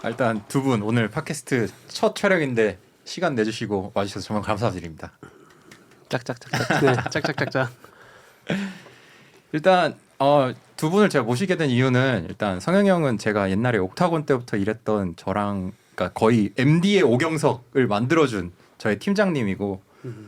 일단 두 분 오늘 팟캐스트 첫 촬영인데 시간 내주시고 와주셔서 정말 감사드립니다. 짝짝짝짝. 네, 짝짝짝짝. 일단 두 분을 제가 모시게 된 이유는 일단 성영이 형은 제가 옛날에 옥타곤 때부터 일했던 저랑 그러니까 거의 MD의 오경석을 만들어준 저의 팀장님이고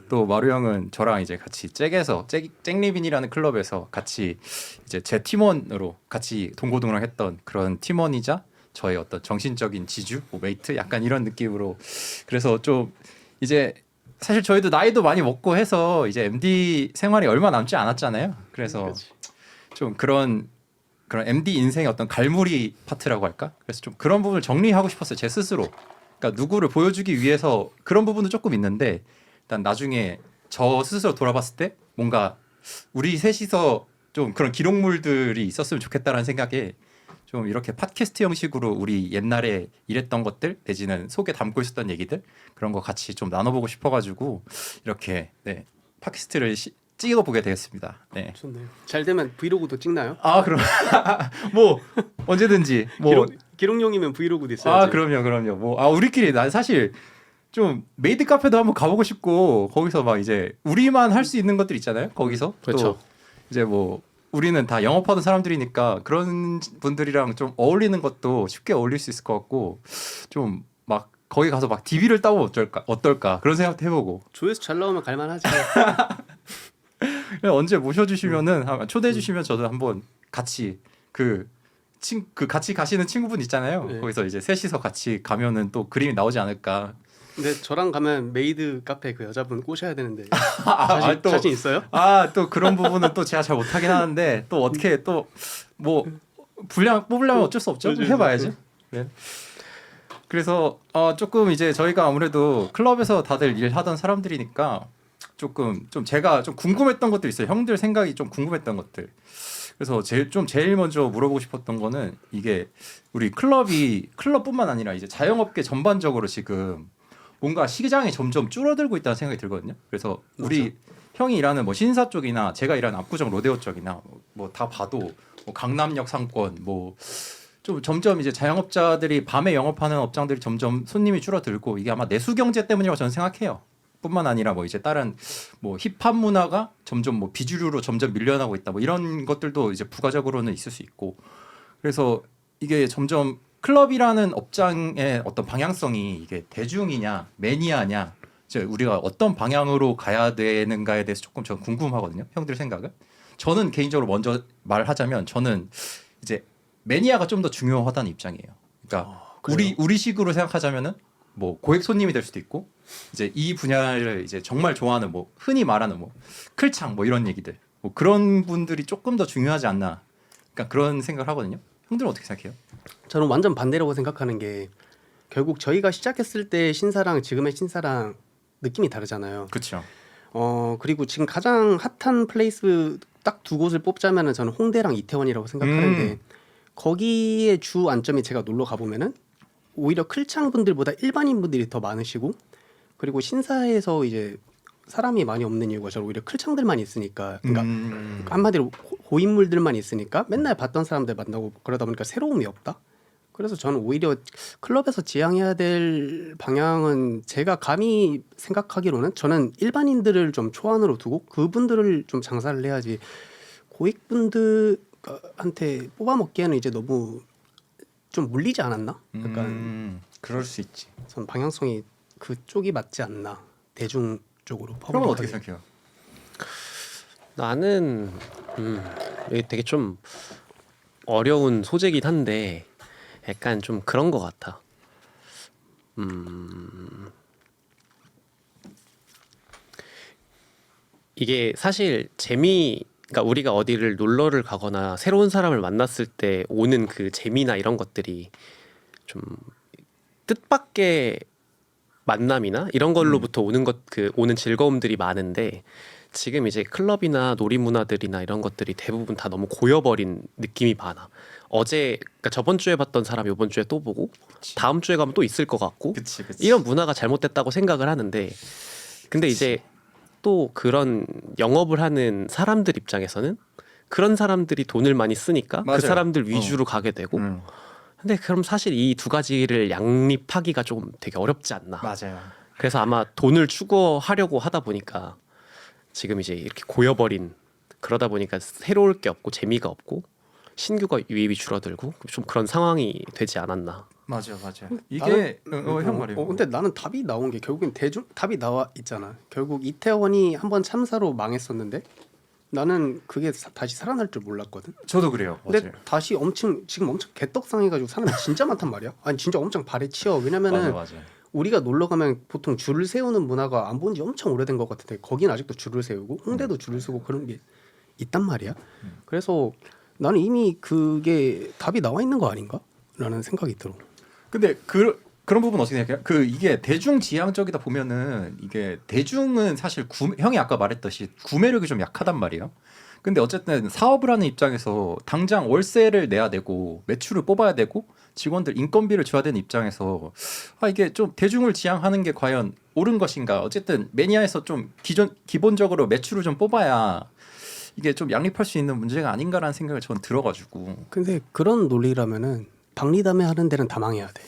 또 마루 형은 저랑 이제 같이 잭에서 잭리빈이라는 클럽에서 같이 이제 제 팀원으로 같이 동고동락했던 그런 팀원이자 저의 어떤 정신적인 지주, 뭐 메이트 약간 이런 느낌으로 그래서 좀 이제 사실 저희도 나이도 많이 먹고 해서 이제 MD 생활이 얼마 남지 않았잖아요. 그래서 좀 그런 MD 인생의 어떤 갈무리 파트라고 할까? 그래서 좀 그런 부분을 정리하고 싶었어요. 제 스스로. 그러니까 누구를 보여주기 위해서 그런 부분도 조금 있는데 일단 나중에 저 스스로 돌아봤을 때 뭔가 우리 셋이서 좀 그런 기록물들이 있었으면 좋겠다라는 생각에 좀 이렇게 팟캐스트 형식으로 우리 옛날에 일했던 것들 내지는 속에 담고 있었던 얘기들 그런 거 같이 좀 나눠보고 싶어가지고 이렇게 네, 팟캐스트를 찍어보게 되었습니다. 네. 좋네요. 잘 되면 브이로그도 찍나요? 아 그럼 뭐 언제든지 뭐 기록용이면 브이로그도 있어요. 아 그럼요. 뭐 우리끼리 난 사실 좀 메이드 카페도 한번 가보고 싶고 거기서 막 이제 우리만 할 수 있는 것들 있잖아요. 거기서 그렇죠. 또 이제 뭐 우리는 다 영업하는 사람들이니까 그런 분들이랑 좀 어울리는 것도 쉽게 어울릴 수 있을 것 같고 좀 막 거기 가서 막 DB를 따고 어떨까 그런 생각도 해보고 조회수 잘 나오면 갈만하지. 언제 모셔주시면은 초대해 주시면 저도 한번 같이 그 같이 가시는 친구분 있잖아요. 네. 거기서 이제 셋이서 같이 가면은 또 그림이 나오지 않을까. 근데 저랑 가면 메이드 카페 그 여자분 꼬셔야 되는데 또 자신 있어요? 또 그런 부분은 또 제가 잘 못하긴 하는데 또 어떻게 또 뭐 분량 뽑으려면 어쩔 수 없죠. 좀 해봐야죠. 네. 그래서 조금 이제 저희가 아무래도 클럽에서 다들 일하던 사람들이니까 조금 좀 제가 좀 궁금했던 것들 있어요. 형들 생각이 좀 궁금했던 것들. 그래서 제일 먼저 물어보고 싶었던 거는 이게 우리 클럽뿐만 아니라 이제 자영업계 전반적으로 지금 뭔가 시장이 점점 줄어들고 있다는 생각이 들거든요. 그래서 우리 맞아. 형이 일하는 뭐 신사 쪽이나 제가 일하는 압구정 로데오 쪽이나 뭐 다 봐도 뭐 강남역 상권 뭐 좀 점점 이제 자영업자들이 밤에 영업하는 업장들이 점점 손님이 줄어들고 이게 아마 내수 경제 때문이라고 저는 생각해요. 뿐만 아니라 뭐 이제 다른 뭐 힙합 문화가 점점 뭐 비주류로 점점 밀려나고 있다 뭐 이런 것들도 이제 부가적으로는 있을 수 있고 그래서 이게 점점 클럽이라는 업장의 어떤 방향성이 이게 대중이냐 매니아냐 이제 우리가 어떤 방향으로 가야 되는가에 대해서 조금 저는 궁금하거든요. 형들 생각은 저는 개인적으로 먼저 말하자면 저는 이제 매니아가 좀 더 중요하다는 입장이에요. 그러니까 우리식으로 생각하자면은 뭐 고액 손님이 될 수도 있고 이제 이 분야를 이제 정말 좋아하는 뭐 흔히 말하는 뭐 클창 뭐 이런 얘기들 뭐 그런 분들이 조금 더 중요하지 않나 그러니까 그런 생각을 하거든요. 형들은 어떻게 생각해요? 저는 완전 반대라고 생각하는 게 결국 저희가 시작했을 때 신사랑 지금의 신사랑 느낌이 다르잖아요. 그렇죠. 그리고 지금 가장 핫한 플레이스 딱 두 곳을 뽑자면은 저는 홍대랑 이태원이라고 생각하는데 거기에 주 안점이 제가 놀러 가보면은 오히려 클창 분들보다 일반인 분들이 더 많으시고 그리고 신사에서 이제 사람이 많이 없는 이유가 저는 오히려 클창들만 있으니까 그러니까 한마디로 고인물들만 있으니까 맨날 봤던 사람들 만나고 그러다 보니까 새로움이 없다. 그래서 저는 오히려 클럽에서 지향해야 될방향은 제가 감히 생각하기로는 저는 일반인들을 좀 초안으로 두고 그분들을 좀 장사를 해야지 고액분들한테 뽑아먹기에는 이제 너무 좀 물리지 않았나? 약간 그럴 수 있지. 전 방향성이 그쪽이 맞지 않나 대중 쪽으로. 형은 어떻게 생각해요? 나는 이게 되게 좀 어려운 소재긴 한데 약간 좀 그런 것 같아. 이게 사실 그러니까 우리가 어디를 놀러를 가거나 새로운 사람을 만났을 때 오는 그 재미나 이런 것들이 좀 뜻밖의 만남이나 이런 걸로부터 오는 즐거움들이 많은데 지금 이제 클럽이나 놀이문화들이나 이런 것들이 대부분 다 너무 고여버린 느낌이 많아. 그러니까 저번 주에 봤던 사람 이번 주에 또 보고 다음 주에 가면 또 있을 것 같고 그치. 이런 문화가 잘못됐다고 생각을 하는데 근데 이제 또 그런 영업을 하는 사람들 입장에서는 그런 사람들이 돈을 많이 쓰니까 맞아요. 그 사람들 위주로 가게 되고 근데 그럼 사실 이 두 가지를 양립하기가 좀 되게 어렵지 않나. 맞아요. 그래서 아마 돈을 추구하려고 하다 보니까 지금 이제 이렇게 고여버린, 그러다 보니까 새로울 게 없고 재미가 없고 신규가 유입이 줄어들고 좀 그런 상황이 되지 않았나. 맞아요. 이게 형 말이에요. 근데 나는 답이 나온 게 결국엔 답이 나와 있잖아. 결국 이태원이 한번 참사로 망했었는데 나는 그게 다시 살아날 줄 몰랐거든. 저도 그래요. 근데 맞아요. 다시 지금 엄청 개떡상해가지고 사람이 진짜 많단 말이야. 아니 진짜 엄청 발에 치여. 왜냐면은 맞아. 우리가 놀러 가면 보통 줄을 세우는 문화가 안 본 지 엄청 오래된 것 같은데 거긴 아직도 줄을 세우고 홍대도 줄을 세우고 그런 게 있단 말이야. 그래서 나는 이미 그게 답이 나와 있는 거 아닌가라는 생각이 들어. 근데 그런 부분 어떻게 생각해요? 이게 대중지향적이다 보면은 이게 대중은 사실 형이 아까 말했듯이 구매력이 좀 약하단 말이에요. 근데 어쨌든 사업을 하는 입장에서 당장 월세를 내야 되고 매출을 뽑아야 되고 직원들 인건비를 줘야 되는 입장에서 이게 좀 대중을 지향하는 게 과연 옳은 것인가? 어쨌든 매니아에서 좀 기본적으로 매출을 좀 뽑아야 이게 좀 양립할 수 있는 문제가 아닌가라는 생각을 전 들어가지고. 근데 그런 논리라면은 박리담회 하는 데는 다 망해야 돼.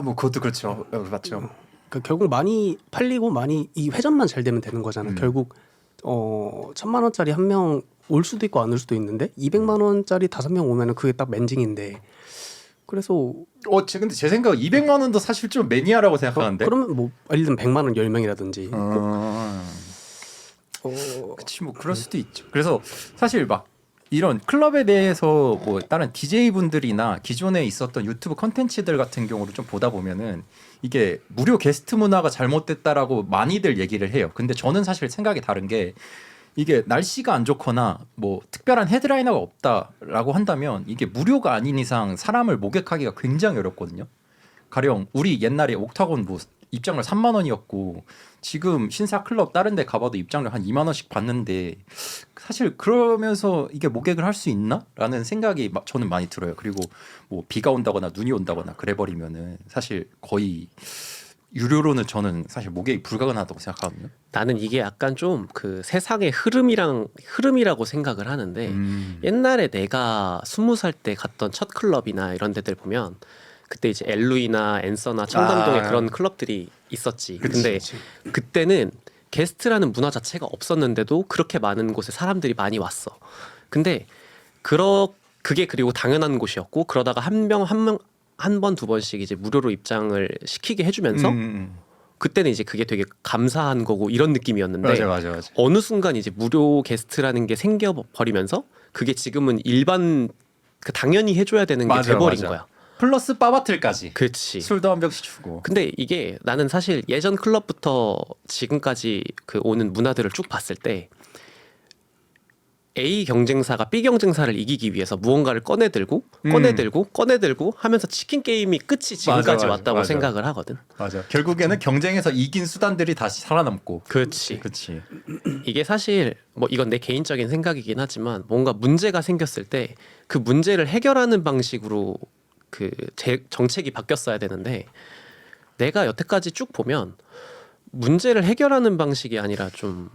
뭐 그것도 그렇죠. 맞죠. 그러니까 결국 많이 팔리고 많이 이 회전만 잘 되면 되는 거잖아. 결국 1,000만 원짜리 한 명 올 수도 있고 안 올 수도 있는데 200만 원짜리 5명 오면은 그게 딱 맨징인데. 그래서 근데 제 생각 200만 원도 사실 좀 매니아라고 생각하는데. 그러면 뭐 예를 들면 100만 원 10명이라든지. 그치 뭐 그럴 수도 있죠. 그래서 사실 막 이런 클럽에 대해서 뭐 다른 DJ 분들이나 기존에 있었던 유튜브 컨텐츠들 같은 경우를 좀 보다 보면은 이게 무료 게스트 문화가 잘못됐다라고 많이들 얘기를 해요. 근데 저는 사실 생각이 다른 게 이게 날씨가 안 좋거나 뭐 특별한 헤드라이너가 없다라고 한다면 이게 무료가 아닌 이상 사람을 모객하기가 굉장히 어렵거든요. 가령 우리 옛날에 옥타곤 뭐 입장료 3만 원이었고 지금 신사 클럽 다른 데 가봐도 입장료 한 2만 원씩 받는데 사실 그러면서 이게 모객을 할 수 있나? 라는 생각이 저는 많이 들어요. 그리고 뭐 비가 온다거나 눈이 온다거나 그래 버리면은 사실 거의 유료로는 저는 사실 모객이 불가능하다고 생각하거든요. 나는 이게 약간 좀 그 세상의 흐름이라고 생각을 하는데 옛날에 내가 20살 때 갔던 첫 클럽이나 이런 데들 보면 그때 이제 엘루이나 앤서나 청담동에 그런 클럽들이 있었지. 근데 그때는 게스트라는 문화 자체가 없었는데도 그렇게 많은 곳에 사람들이 많이 왔어. 근데 그게 그리고 당연한 곳이었고 그러다가 한 번 두 번씩 이제 무료로 입장을 시키게 해주면서 그때는 이제 그게 되게 감사한 거고 이런 느낌이었는데 맞아. 어느 순간 이제 무료 게스트라는 게 생겨버리면서 그게 지금은 일반 당연히 해줘야 되는 게 돼버린 거야. 플러스 바바틀까지. 그렇지. 술도 한 병씩 주고. 근데 이게 나는 사실 예전 클럽부터 지금까지 그 오는 문화들을 쭉 봤을 때 A 경쟁사가 B 경쟁사를 이기기 위해서 무언가를 꺼내들고 하면서 치킨 게임이 끝이 지금까지 왔다고 생각을 하거든. 맞아. 결국에는 경쟁에서 이긴 수단들이 다시 살아남고. 그렇지. 이게 사실 뭐 이건 내 개인적인 생각이긴 하지만 뭔가 문제가 생겼을 때 그 문제를 해결하는 방식으로 그 정책이 바뀌었어야 되는데 내가 여태까지 쭉 보면 문제를 해결하는 방식이 아니라 좀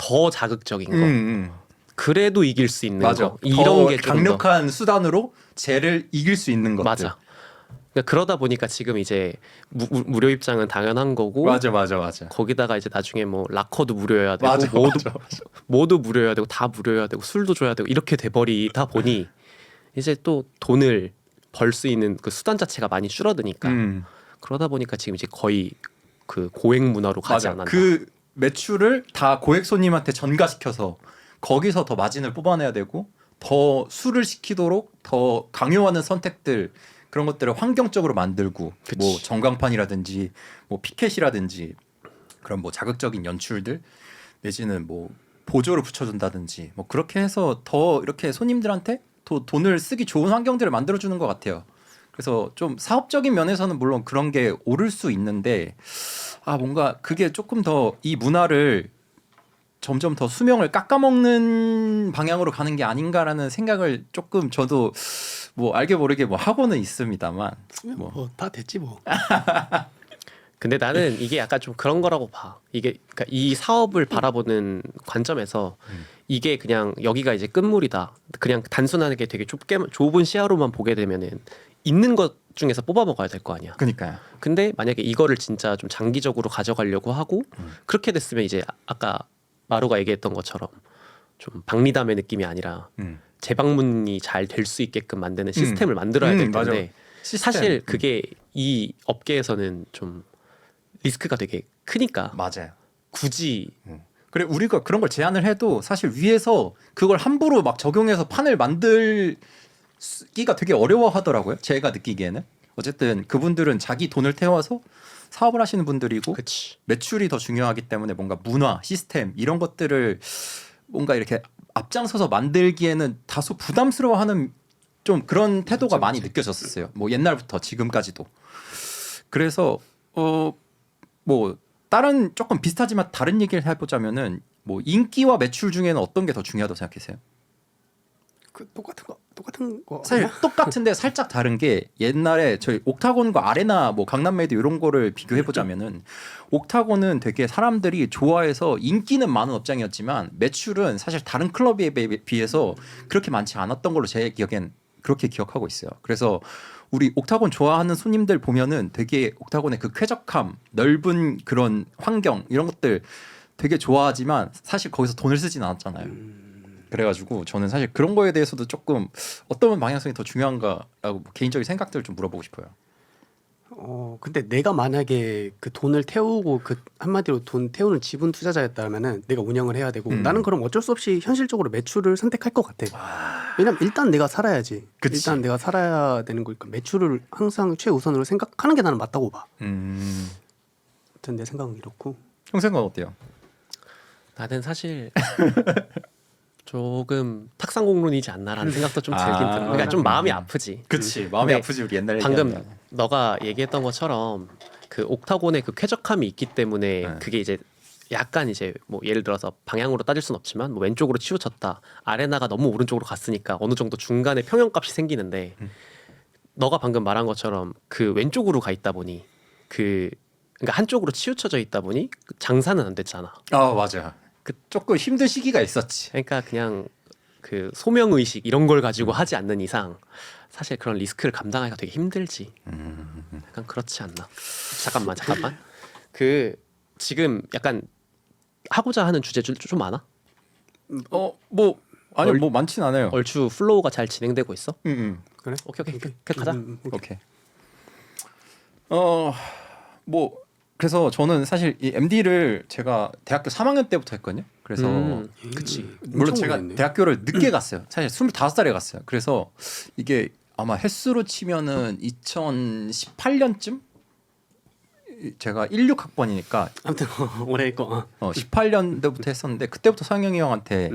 더 자극적인 거. 그래도 이길 수 있는 거. 이런 게 좀 강력한 수단으로 쟤를 이길 수 있는 것들. 맞아. 그러니까 그러다 보니까 지금 이제 무료 입장은 당연한 거고. 맞아. 거기다가 이제 나중에 뭐 락커도 무료여야 되고 모두 무료여야 되고 다 무료여야 되고 술도 줘야 되고 이렇게 돼버리다 보니 이제 또 돈을 벌 수 있는 그 수단 자체가 많이 줄어드니까 그러다 보니까 지금 이제 거의 그 고액 문화로 가지 않았나. 그 매출을 다 고액 손님한테 전가시켜서 거기서 더 마진을 뽑아내야 되고 더 술을 시키도록 더 강요하는 선택들 그런 것들을 환경적으로 만들고 뭐 전광판이라든지 뭐 피켓이라든지 그런 뭐 자극적인 연출들 내지는 뭐 보조를 붙여준다든지 뭐 그렇게 해서 더 이렇게 손님들한테 더 돈을 쓰기 좋은 환경들을 만들어주는 것 같아요. 그래서 좀 사업적인 면에서는 물론 그런 게 옳을 수 있는데 뭔가 그게 조금 더 이 문화를 점점 더 수명을 깎아먹는 방향으로 가는 게 아닌가라는 생각을 조금 저도 뭐 알게 모르게 뭐 하고는 있습니다만 뭐 다 됐지 뭐. 근데 나는 이게 약간 좀 그런 거라고 봐. 이게 그러니까 이 사업을 바라보는 관점에서 이게 그냥 여기가 이제 끝물이다. 그냥 단순하게 되게 좁은 시야로만 보게 되면은 있는 것 중에서 뽑아 먹어야 될 거 아니야. 그니까요. 근데 만약에 이거를 진짜 좀 장기적으로 가져가려고 하고 그렇게 됐으면 이제 아까 마루가 얘기했던 것처럼 좀 박리담의 느낌이 아니라 재방문이 잘 될 수 있게끔 만드는 시스템을 만들어야 될 맞아. 텐데 시스템. 사실 그게 이 업계에서는 좀 리스크가 되게 크니까 맞아요. 굳이 그래 우리가 그런 걸 제안을 해도 사실 위에서 그걸 함부로 막 적용해서 판을 만들기가 되게 어려워하더라고요. 제가 느끼기에는 어쨌든 그분들은 자기 돈을 태워서 사업을 하시는 분들이고 그치. 매출이 더 중요하기 때문에 뭔가 문화, 시스템 이런 것들을 뭔가 이렇게 앞장서서 만들기에는 다소 부담스러워하는 좀 그런 태도가 많이 느껴졌었어요. 뭐 옛날부터 지금까지도. 그래서 뭐 다른 조금 비슷하지만 다른 얘기를 해보자면은 뭐 인기와 매출 중에는 어떤 게 더 중요하다고 생각하세요? 그 똑같은 거 사실 아니야? 똑같은데 살짝 다른 게 옛날에 저희 옥타곤과 아레나 뭐 강남메이드 이런 거를 비교해 보자면은 옥타곤은 되게 사람들이 좋아해서 인기는 많은 업장이었지만 매출은 사실 다른 클럽에 비해서 그렇게 많지 않았던 걸로 제 기억엔 그렇게 기억하고 있어요. 그래서 우리 옥타곤 좋아하는 손님들 보면은 되게 옥타곤의 그 쾌적함, 넓은 그런 환경 이런 것들 되게 좋아하지만 사실 거기서 돈을 쓰진 않았잖아요. 그래가지고 저는 사실 그런 거에 대해서도 조금 어떤 방향성이 더 중요한가라고 개인적인 생각들을 좀 물어보고 싶어요. 근데 내가 만약에 그 돈을 태우고 그 한마디로 돈 태우는 지분 투자자였다면은 내가 운영을 해야 되고 나는 그럼 어쩔 수 없이 현실적으로 매출을 선택할 것 같아. 왜냐면 일단 내가 살아야지. 그치. 일단 내가 살아야 되는 거니까 매출을 항상 최우선으로 생각하는 게 나는 맞다고 봐. 하여튼 내 생각은 이렇고. 형 생각은 어때요? 나는 사실 조금 탁상공론이지 않나라는 생각도 좀 들긴 들어. 그러니까 좀 마음이 아프지. 그치 마음이 근데 아프지 우리 옛날에 방금 얘기하면. 너가 얘기했던 것처럼 그 옥타곤의 그 쾌적함이 있기 때문에 네. 그게 이제 약간 이제 뭐 예를 들어서 방향으로 따질 순 없지만 뭐 왼쪽으로 치우쳤다. 아레나가 너무 오른쪽으로 갔으니까 어느 정도 중간에 평형값이 생기는데 너가 방금 말한 것처럼 그 왼쪽으로 가 있다 보니 그러니까 한쪽으로 치우쳐져 있다 보니 장사는 안 됐잖아. 아 맞아. 그 조금 힘든 시기가 있었지. 그러니까 그냥 그 소명 의식 이런 걸 가지고 하지 않는 이상 사실 그런 리스크를 감당하기가 되게 힘들지. 약간 그렇지 않나? 잠깐만. 그 지금 약간 하고자 하는 주제 좀 많아? 뭐 아니 뭐 많진 않아요. 얼추 플로우가 잘 진행되고 있어? 그래? 오케이. 가자. 오케이. 뭐 그래서 저는 사실 이 MD를 제가 대학교 3학년 때부터 했거든요. 그래서 그치. 물론 제가 오래됐네. 대학교를 늦게 갔어요. 사실 25살에 갔어요. 그래서 이게 아마 횟수로 치면은 2018년쯤 제가 16학번이니까 아무튼 오래 했고. 18년도부터 했었는데 그때부터 성영이 형한테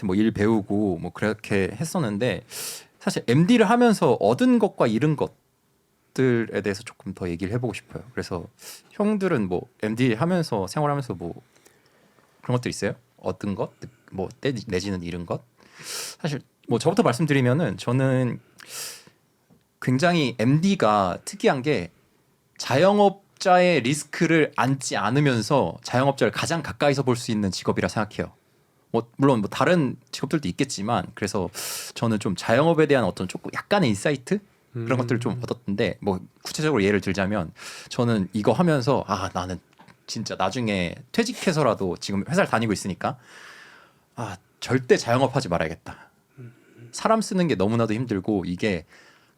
뭐 일 배우고 뭐 그렇게 했었는데 사실 MD를 하면서 얻은 것과 잃은 것들에 대해서 조금 더 얘기를 해보고 싶어요. 그래서 형들은 뭐 MD 하면서 생활하면서 뭐 그런 것들 있어요? 얻은 것, 뭐 내지는 잃은 것. 사실 뭐 저부터 말씀드리면은 저는 굉장히 MD가 특이한 게 자영업자의 리스크를 안지 않으면서 자영업자를 가장 가까이서 볼 수 있는 직업이라 생각해요. 뭐 물론 뭐 다른 직업들도 있겠지만 그래서 저는 좀 자영업에 대한 어떤 조금 약간의 인사이트 그런 것들을 좀 얻었는데 뭐 구체적으로 예를 들자면 저는 이거 하면서 나는 진짜 나중에 퇴직해서라도 지금 회사를 다니고 있으니까 절대 자영업하지 말아야겠다. 사람 쓰는 게 너무나도 힘들고 이게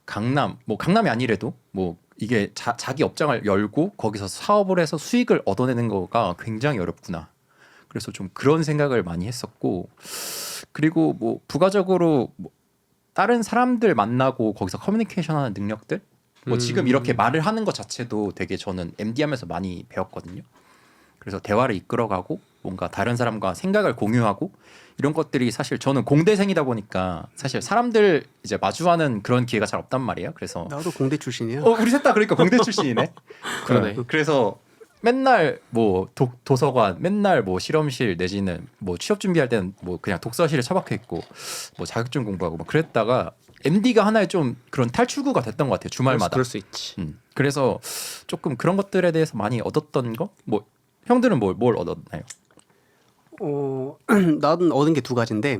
강남이 아니래도 뭐 이게 자기 업장을 열고 거기서 사업을 해서 수익을 얻어내는 거가 굉장히 어렵구나. 그래서 좀 그런 생각을 많이 했었고 그리고 뭐 부가적으로 뭐 다른 사람들 만나고 거기서 커뮤니케이션하는 능력들 뭐 지금 이렇게 말을 하는 것 자체도 되게 저는 MD 하면서 많이 배웠거든요. 그래서 대화를 이끌어가고 뭔가 다른 사람과 생각을 공유하고 이런 것들이 사실 저는 공대생이다 보니까 사실 사람들 이제 마주하는 그런 기회가 잘 없단 말이에요. 그래서 나도 공대 출신이야. 우리 셋 다 그러니까 공대 출신이네. 그러네. 그래서 맨날 뭐 도서관, 맨날 뭐 실험실 내지는 뭐 취업 준비할 때는 뭐 그냥 독서실에 처박혀 있고 뭐 자격증 공부하고 뭐 그랬다가 MD가 하나의 좀 그런 탈출구가 됐던 것 같아요. 주말마다. 그럴 수 있지. 그래서 조금 그런 것들에 대해서 많이 얻었던 거. 뭐 형들은 뭘 얻었나요? 나는 얻은 게 두 가지인데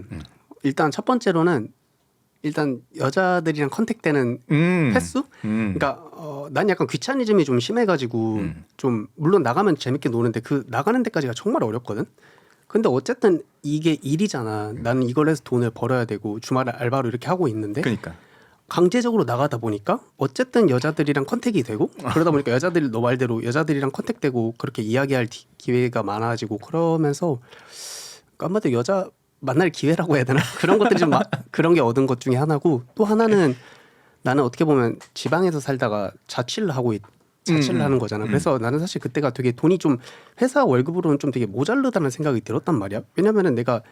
일단 첫 번째로는 일단 여자들이랑 컨택되는 횟수? 그러니까 난 약간 귀차니즘이 좀 심해가지고 좀 물론 나가면 재밌게 노는데 그 나가는 데까지가 정말 어렵거든. 근데 어쨌든 이게 일이잖아. 나는 이걸 해서 돈을 벌어야 되고 주말에 알바로 이렇게 하고 있는데 그러니까 강제적으로 나가다 보니까 어쨌든 여자들이랑 컨택이 되고 그러다 보니까 여자들이 너 말대로 여자들이랑 컨택되고 그렇게 이야기할 기회가 많아지고 그러면서 한마디로 여자 만날 기회라고 해야 되나 그런 것들이 좀 그런 게 얻은 것 중에 하나고 또 하나는 나는 어떻게 보면 지방에서 살다가 자취를 하는 거잖아. 그래서 나는 사실 그때가 되게 돈이 좀 회사 월급으로는 좀 되게 모자르다는 생각이 들었단 말이야. 왜냐면은 내가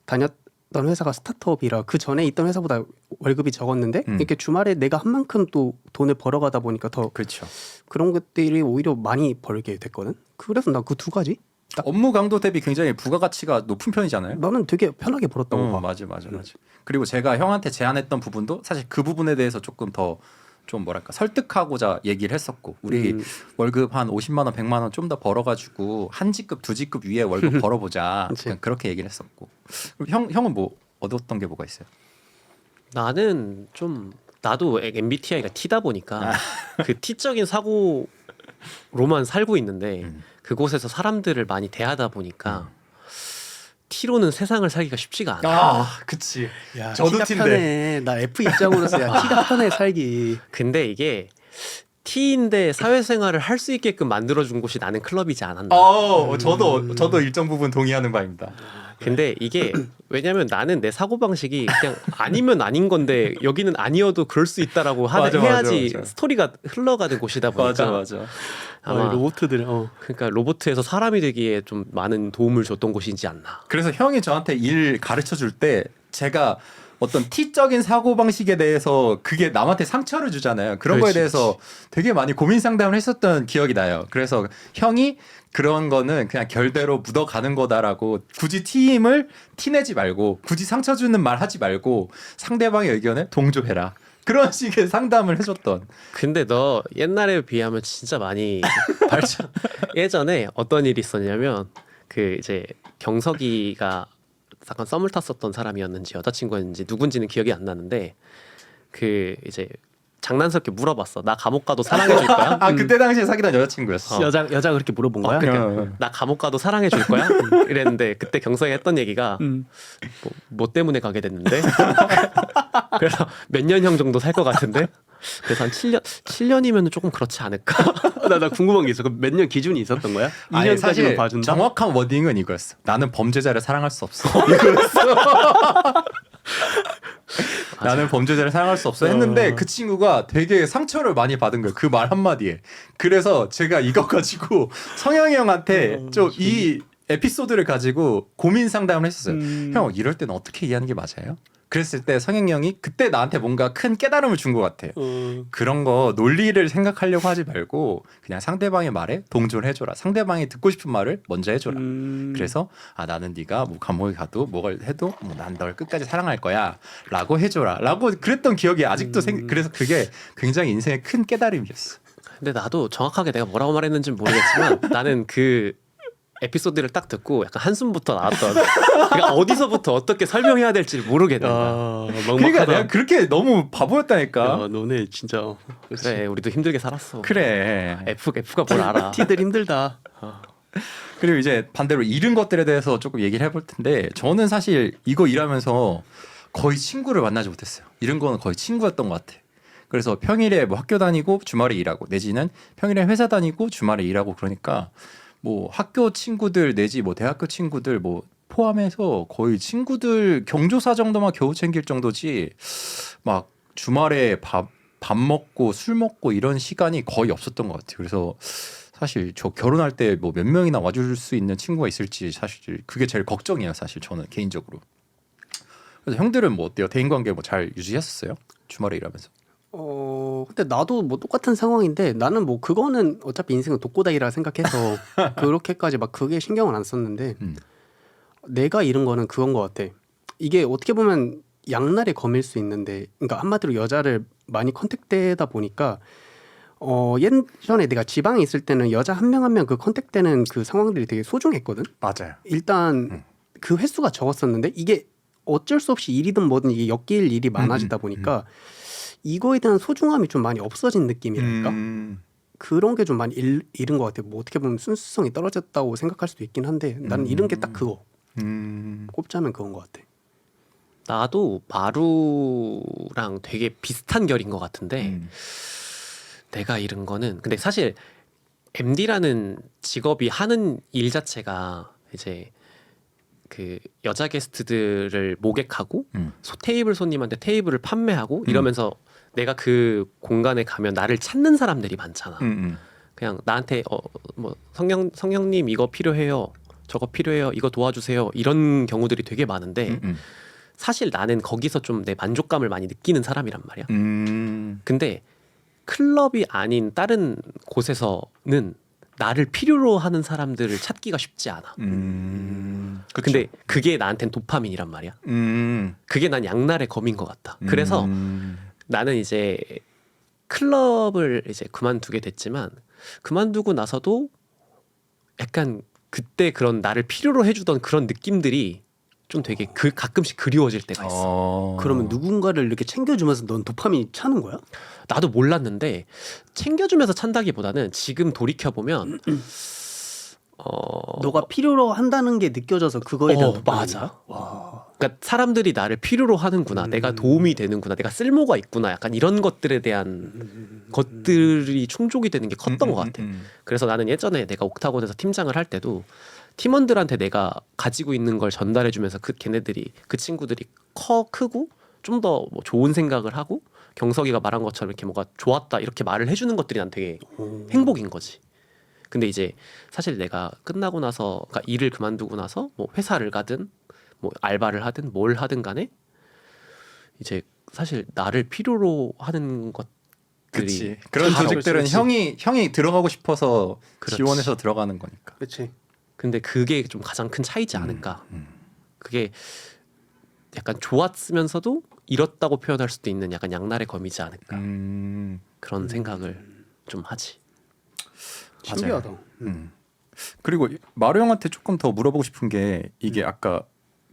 다녔던 회사가 스타트업이라 그 전에 있던 회사보다 월급이 적었는데 이렇게 주말에 내가 한 만큼 또 돈을 벌어가다 보니까 더 그렇죠. 그런 것들이 오히려 많이 벌게 됐거든. 그래서 나 그 두 가지 업무 강도 대비 굉장히 부가가치가 높은 편이잖아요. 나는 되게 편하게 벌었다고 봐. 맞아. 그리고 제가 형한테 제안했던 부분도 사실 그 부분에 대해서 조금 더 좀 뭐랄까 설득하고자 얘기를 했었고 우리 월급 한 50만 원, 100만 원 좀 더 벌어가지고 한 직급, 두 직급 위에 월급 벌어보자. 그치. 그냥 그렇게 얘기를 했었고. 그럼 형은 뭐 얻었던 게 뭐가 있어요? 나는 좀 나도 MBTI가 T다 보니까 그 T적인 사고로만 살고 있는데 그곳에서 사람들을 많이 대하다 보니까 T로는 세상을 살기가 쉽지가 않아. 그치. 야, 저도 T가 T인데. 편해. 나 F 입장으로서 야 T가 편해 살기. 근데 이게 T인데 사회생활을 할 수 있게끔 만들어준 곳이 나는 클럽이지 않았나. 저도 일정 부분 동의하는 바입니다. 근데 이게 왜냐면 나는 내 사고 방식이 그냥 아니면 아닌 건데 여기는 아니어도 그럴 수 있다라고 맞아, 해야지 맞아. 스토리가 흘러가는 곳이다 보니까 아마 로봇들. 그러니까 로봇에서 사람이 되기에 좀 많은 도움을 줬던 곳이지 않나. 그래서 형이 저한테 일 가르쳐 줄 때 제가 어떤 T적인 사고 방식에 대해서 그게 남한테 상처를 주잖아요. 그런 거에 그렇지, 대해서 되게 많이 고민 상담을 했었던 기억이 나요. 그래서 형이 그런 거는 그냥 결대로 묻어가는 거다라고 굳이 T임을 티내지 말고 굳이 상처 주는 말 하지 말고 상대방의 의견에 동조해라. 그런 식의 상담을 해줬던. 근데 너 옛날에 비하면 진짜 많이 발전. 예전에 어떤 일이 있었냐면 그 이제 경석이가 잠깐 썸을 탔었던 사람이었는지 여자친구였는지 누군지는 기억이 안 나는데 그 이제 장난스럽게 물어봤어. 나 감옥 가도 사랑해 줄 거야? 그때 당시에 사귀던 여자친구였어. 여자가 그렇게 물어본 거야? 나 감옥 가도 사랑해 줄 거야? 이랬는데 그때 경석이 했던 얘기가 뭐 때문에 가게 됐는데 그래서 몇 년형 정도 살 것 같은데 그래서 한 7년이면 조금 그렇지 않을까? 나 궁금한 게 있어. 몇 년 기준이 있었던 거야? 아니 2년까지만 사실 봐준다. 정확한 워딩은 이거였어. 나는 범죄자를 사랑할 수 없어. 이거였어. 나는 범죄자를 사랑할 수 없어 했는데 그 친구가 되게 상처를 많이 받은 거예요. 그 말 한마디에. 그래서 제가 이거 가지고 성영이 형한테 좀 이 에피소드를 가지고 고민 상담을 했었어요. 형 이럴 때는 어떻게 이해하는 게 맞아요? 그랬을 때 성영이 형이 그때 나한테 뭔가 큰 깨달음을 준 것 같아요. 그런 거 논리를 생각하려고 하지 말고 그냥 상대방의 말에 동조를 해줘라. 상대방이 듣고 싶은 말을 먼저 해줘라. 그래서 나는 네가 뭐 감옥에 가도 뭘 해도 난 널 끝까지 사랑할 거야 라고 해줘라 라고 그랬던 기억이 아직도 그래서 그게 굉장히 인생의 큰 깨달음이었어. 근데 나도 정확하게 내가 뭐라고 말했는지는 모르겠지만 나는 그 에피소드를 딱 듣고 약간 한숨부터 나왔던. 그러니까 어디서부터 어떻게 설명해야 될지 모르겠는 거야. 그러니까 내가 그렇게 너무 바보였다니까. 야, 너네 진짜 그래 우리도 힘들게 살았어. 그래. F가 뭘 알아. T들 힘들다. 그리고 이제 반대로 잃은 것들에 대해서 조금 얘기를 해볼 텐데 저는 사실 이거 일하면서 거의 친구를 만나지 못했어요. 잃은 거는 거의 친구였던 것 같아. 그래서 평일에 뭐 학교 다니고 주말에 일하고 내지는 평일에 회사 다니고 주말에 일하고 그러니까 뭐 학교 친구들 내지 뭐 대학교 친구들 뭐 포함해서 거의 친구들 경조사 정도만 겨우 챙길 정도지 막 주말에 밥 먹고 술 먹고 이런 시간이 거의 없었던 것 같아요. 그래서 사실 저 결혼할 때 뭐 몇 명이나 와줄 수 있는 친구가 있을지 사실 그게 제일 걱정이에요. 사실 저는 개인적으로. 그래서 형들은 뭐 어때요? 대인관계 뭐 잘 유지했었어요? 주말에 일하면서? 근데 나도 뭐 똑같은 상황인데 나는 뭐 그거는 어차피 인생은 독고다이라 생각해서 그렇게까지 막 그게 신경을 안 썼는데 내가 잃은 거는 그건 것 같아. 이게 어떻게 보면 양날의 검일 수 있는데, 그러니까 한마디로 여자를 많이 컨택되다 보니까 예전에 내가 지방에 있을 때는 여자 한 명 한 명 그 컨택되는 그 상황들이 되게 소중했거든. 맞아요. 일단 그 횟수가 적었었는데 이게 어쩔 수 없이 일이든 뭐든 이게 엮일 일이 많아지다 보니까 이거에 대한 소중함이 좀 많이 없어진 느낌이랄까? 그런 게 좀 많이 잃은 것 같아요. 뭐 어떻게 보면 순수성이 떨어졌다고 생각할 수도 있긴 한데 나는 잃은 게 딱 그거. 꼽자면 그건 것 같아. 나도 마루랑 되게 비슷한 결인 것 같은데 내가 잃은 거는 근데 사실 MD라는 직업이 하는 일 자체가 이제 그 여자 게스트들을 모객하고 테이블 손님한테 테이블을 판매하고 이러면서 내가 그 공간에 가면 나를 찾는 사람들이 많잖아. 그냥 나한테 뭐 성형님 이거 필요해요. 저거 필요해요. 이거 도와주세요. 이런 경우들이 되게 많은데 사실 나는 거기서 좀 내 만족감을 많이 느끼는 사람이란 말이야. 근데 클럽이 아닌 다른 곳에서는 나를 필요로 하는 사람들을 찾기가 쉽지 않아. 근데 그게 나한텐 도파민이란 말이야. 그게 난 양날의 검인 것 같아. 그래서 나는 이제 클럽을 이제 그만두게 됐지만 그만두고 나서도 약간 그때 그런 나를 필요로 해주던 그런 느낌들이 좀 되게 가끔씩 그리워질 때가 있어. 그러면 누군가를 이렇게 챙겨주면서 넌 도파민이 차는 거야? 나도 몰랐는데 챙겨주면서 찬다기보다는 지금 돌이켜 보면 너가 필요로 한다는 게 느껴져서 그거에 대한 도파민인가? 맞아. 그러니까 사람들이 나를 필요로 하는구나, 내가 도움이 되는구나, 내가 쓸모가 있구나, 약간 이런 것들에 대한 것들이 충족이 되는 게 컸던 것 같아. 그래서 나는 예전에 내가 옥타곤에서 팀장을 할 때도 팀원들한테 내가 가지고 있는 걸 전달해주면서 걔네들이 그 친구들이 크고 좀 더 뭐 좋은 생각을 하고 경석이가 말한 것처럼 이렇게 뭐가 좋았다 이렇게 말을 해주는 것들이 난 되게 행복인 거지. 근데 이제 사실 내가 끝나고 나서 그러니까 일을 그만두고 나서 뭐 회사를 가든 뭐 알바를 하든 뭘 하든 간에 이제 사실 나를 필요로 하는 것들이 그치. 그런 잘 조직들은 그렇지. 형이 들어가고 싶어서 그렇지. 지원해서 들어가는 거니까. 그렇지. 근데 그게 좀 가장 큰 차이지 않을까. 그게 약간 좋았으면서도 잃었다고 표현할 수도 있는 약간 양날의 검이지 않을까. 그런 생각을 좀 하지. 신기하다. 그리고 마루 형한테 조금 더 물어보고 싶은 게 이게 아까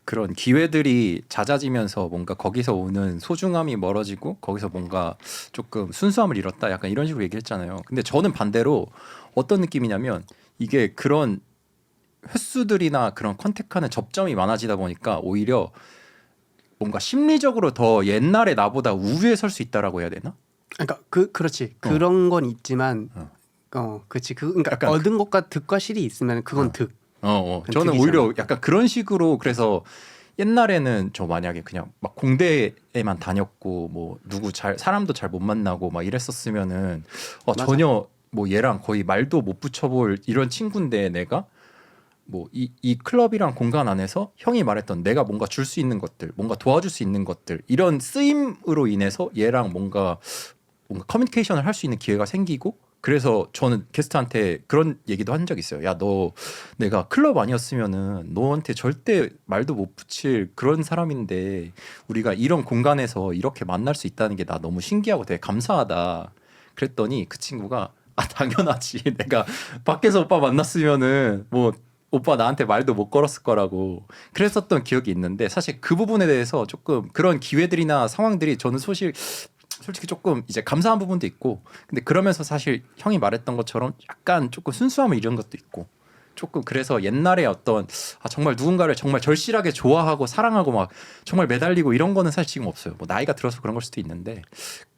그런 기회들이 잦아지면서 뭔가 거기서 오는 소중함이 멀어지고 거기서 뭔가 조금 순수함을 잃었다 약간 이런 식으로 얘기했잖아요. 근데 저는 반대로 어떤 느낌이냐면 이게 그런 횟수들이나 그런 컨택하는 접점이 많아지다 보니까 오히려 뭔가 심리적으로 더 옛날에 나보다 우위에 설 수 있다라고 해야 되나? 그러니까 그렇지. 그런 건 있지만 그렇지. 그러니까 약간 얻은 것과 득과 실이 있으면 그건 득. 저는 득이잖아. 오히려 약간 그런 식으로 그래서 옛날에는 저 만약에 그냥 막 공대에만 다녔고 뭐 누구 사람도 잘 못 만나고 막 이랬었으면은 맞아. 전혀 뭐 얘랑 거의 말도 못 붙여볼 이런 친구인데 내가 뭐 이 클럽이랑 공간 안에서 형이 말했던 내가 뭔가 줄 수 있는 것들, 뭔가 도와줄 수 있는 것들 이런 쓰임으로 인해서 얘랑 뭔가 커뮤니케이션을 할 수 있는 기회가 생기고 그래서 저는 게스트한테 그런 얘기도 한 적 있어요. 야, 너 내가 클럽 아니었으면은 너한테 절대 말도 못 붙일 그런 사람인데 우리가 이런 공간에서 이렇게 만날 수 있다는 게 나 너무 신기하고 되게 감사하다. 그랬더니 그 친구가 당연하지. 내가 밖에서 오빠 만났으면은 뭐 오빠 나한테 말도 못 걸었을 거라고 그랬었던 기억이 있는데 사실 그 부분에 대해서 조금 그런 기회들이나 상황들이 저는 솔직히 조금 이제 감사한 부분도 있고 근데 그러면서 사실 형이 말했던 것처럼 약간 조금 순수함을 잃은 것도 있고 조금 그래서 옛날에 어떤 정말 누군가를 정말 절실하게 좋아하고 사랑하고 막 정말 매달리고 이런 거는 사실 지금 없어요. 뭐 나이가 들어서 그런 걸 수도 있는데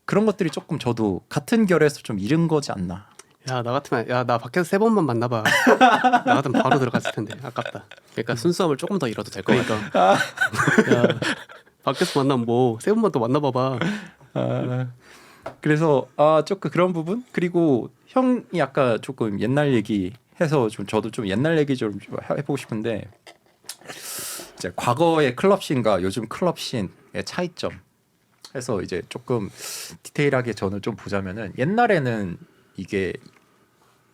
그런 것들이 조금 저도 같은 결에서 좀 잃은 거지 않나. 야, 나 같으면 나 밖에서 3번만 만나봐. 나 같으면 바로 들어갔을 텐데 아깝다. 그러니까 순수함을 조금 더 잃어도 될 것 같아. 그러니까 야, 밖에서 만나면 뭐 3번만 더 만나봐봐. 그래서 조금 그런 부분 그리고 형이 아까 조금 옛날 얘기해서 좀 저도 좀 옛날 얘기 좀 해보고 싶은데 이제 과거의 클럽씬과 요즘 클럽씬의 차이점 해서 이제 조금 디테일하게 저는 좀 보자면은 옛날에는 이게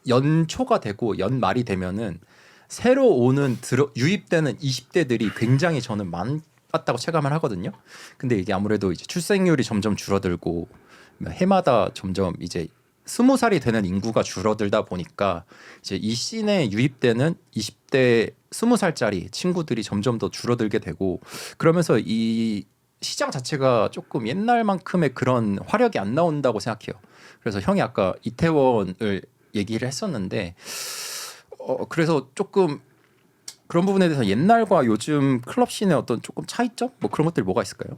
연초가 되고 연말이 되면은 새로 오는 유입되는 20대들이 굉장히 저는 많았다고 체감을 하거든요. 근데 이게 아무래도 이제 출생률이 점점 줄어들고 해마다 점점 이제 20살이 되는 인구가 줄어들다 보니까 이제 이 씬에 유입되는 20대 20살짜리 친구들이 점점 더 줄어들게 되고 그러면서 이 시장 자체가 조금 옛날만큼의 그런 화력이 안 나온다고 생각해요. 그래서 형이 아까 이태원을 얘기를 했었는데 그래서 조금 그런 부분에 대해서 옛날과 요즘 클럽 씬의 어떤 조금 차이점? 뭐 그런 것들이 뭐가 있을까요?